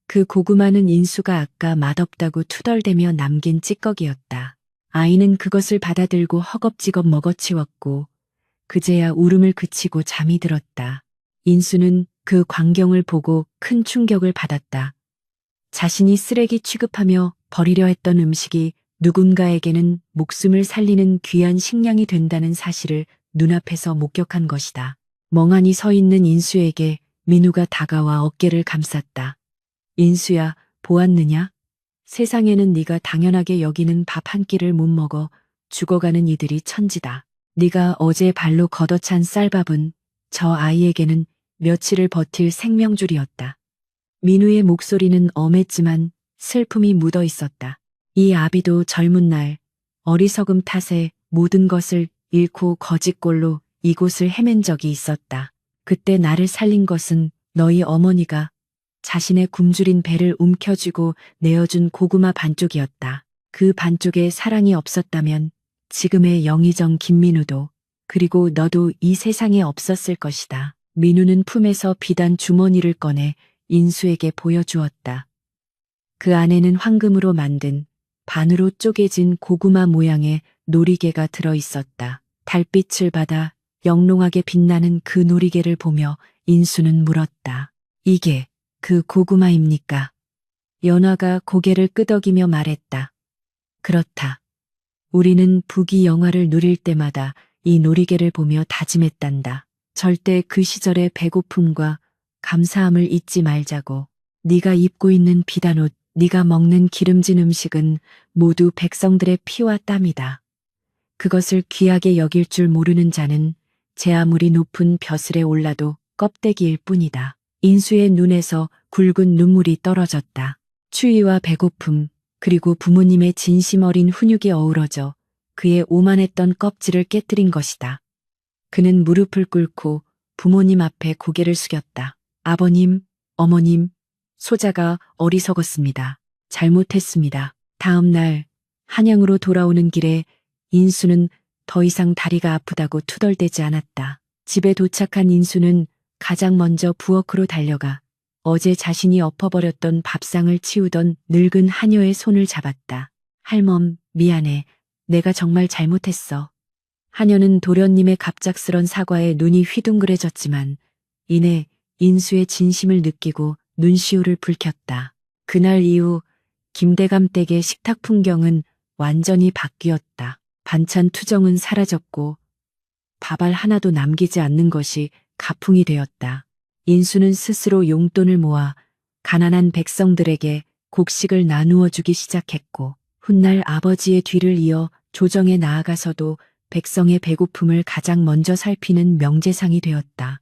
그 고구마는 인수가 아까 맛없다고 투덜대며 남긴 찌꺼기였다. 아이는 그것을 받아들고 허겁지겁 먹어치웠고 그제야 울음을 그치고 잠이 들었다. 인수는 그 광경을 보고 큰 충격을 받았다. 자신이 쓰레기 취급하며 버리려 했던 음식이 누군가에게는 목숨을 살리는 귀한 식량이 된다는 사실을 눈앞에서 목격한 것이다. 멍하니 서 있는 인수에게 민우가 다가와 어깨를 감쌌다. 인수야, 보았느냐? 세상에는 네가 당연하게 여기는 밥 한 끼를 못 먹어 죽어가는 이들이 천지다. 네가 어제 발로 걷어찬 쌀밥은 저 아이에게는 며칠을 버틸 생명줄이었다. 민우의 목소리는 엄했지만 슬픔이 묻어 있었다. 이 아비도 젊은 날 어리석음 탓에 모든 것을 잃고 거짓골로 이곳을 헤맨 적이 있었다. 그때 나를 살린 것은 너희 어머니가 자신의 굶주린 배를 움켜쥐고 내어준 고구마 반쪽이었다. 그 반쪽에 사랑이 없었다면 지금의 영의정 김민우도 그리고 너도 이 세상에 없었을 것이다. 민우는 품에서 비단 주머니를 꺼내 인수에게 보여주었다. 그 안에는 황금으로 만든 반으로 쪼개진 고구마 모양의 놀이개가 들어 있었다. 달빛을 받아 영롱하게 빛나는 그 놀이개를 보며 인수는 물었다. 이게 그 고구마입니까? 연화가 고개를 끄덕이며 말했다. 그렇다. 우리는 부귀영화를 누릴 때마다 이 놀이개를 보며 다짐했단다. 절대 그 시절의 배고픔과 감사함을 잊지 말자고. 네가 입고 있는 비단옷, 네가 먹는 기름진 음식은 모두 백성들의 피와 땀이다. 그것을 귀하게 여길 줄 모르는 자는 제 아무리 높은 벼슬에 올라도 껍데기일 뿐이다. 인수의 눈에서 굵은 눈물이 떨어졌다. 추위와 배고픔, 그리고 부모님의 진심 어린 훈육이 어우러져 그의 오만했던 껍질을 깨뜨린 것이다. 그는 무릎을 꿇고 부모님 앞에 고개를 숙였다. 아버님, 어머님, 소자가 어리석었습니다. 잘못했습니다. 다음 날 한양으로 돌아오는 길에 인수는 더 이상 다리가 아프다고 투덜대지 않았다. 집에 도착한 인수는 가장 먼저 부엌으로 달려가 어제 자신이 엎어버렸던 밥상을 치우던 늙은 하녀의 손을 잡았다. 할멈, 미안해. 내가 정말 잘못했어. 하녀는 도련님의 갑작스런 사과에 눈이 휘둥그레졌지만 이내 인수의 진심을 느끼고 눈시울을 붉혔다. 그날 이후 김대감 댁의 식탁 풍경은 완전히 바뀌었다. 반찬 투정은 사라졌고 밥알 하나도 남기지 않는 것이 가풍이 되었다. 인수는 스스로 용돈을 모아 가난한 백성들에게 곡식을 나누어 주기 시작했고 훗날 아버지의 뒤를 이어 조정에 나아가서도 백성의 배고픔을 가장 먼저 살피는 명재상이 되었다.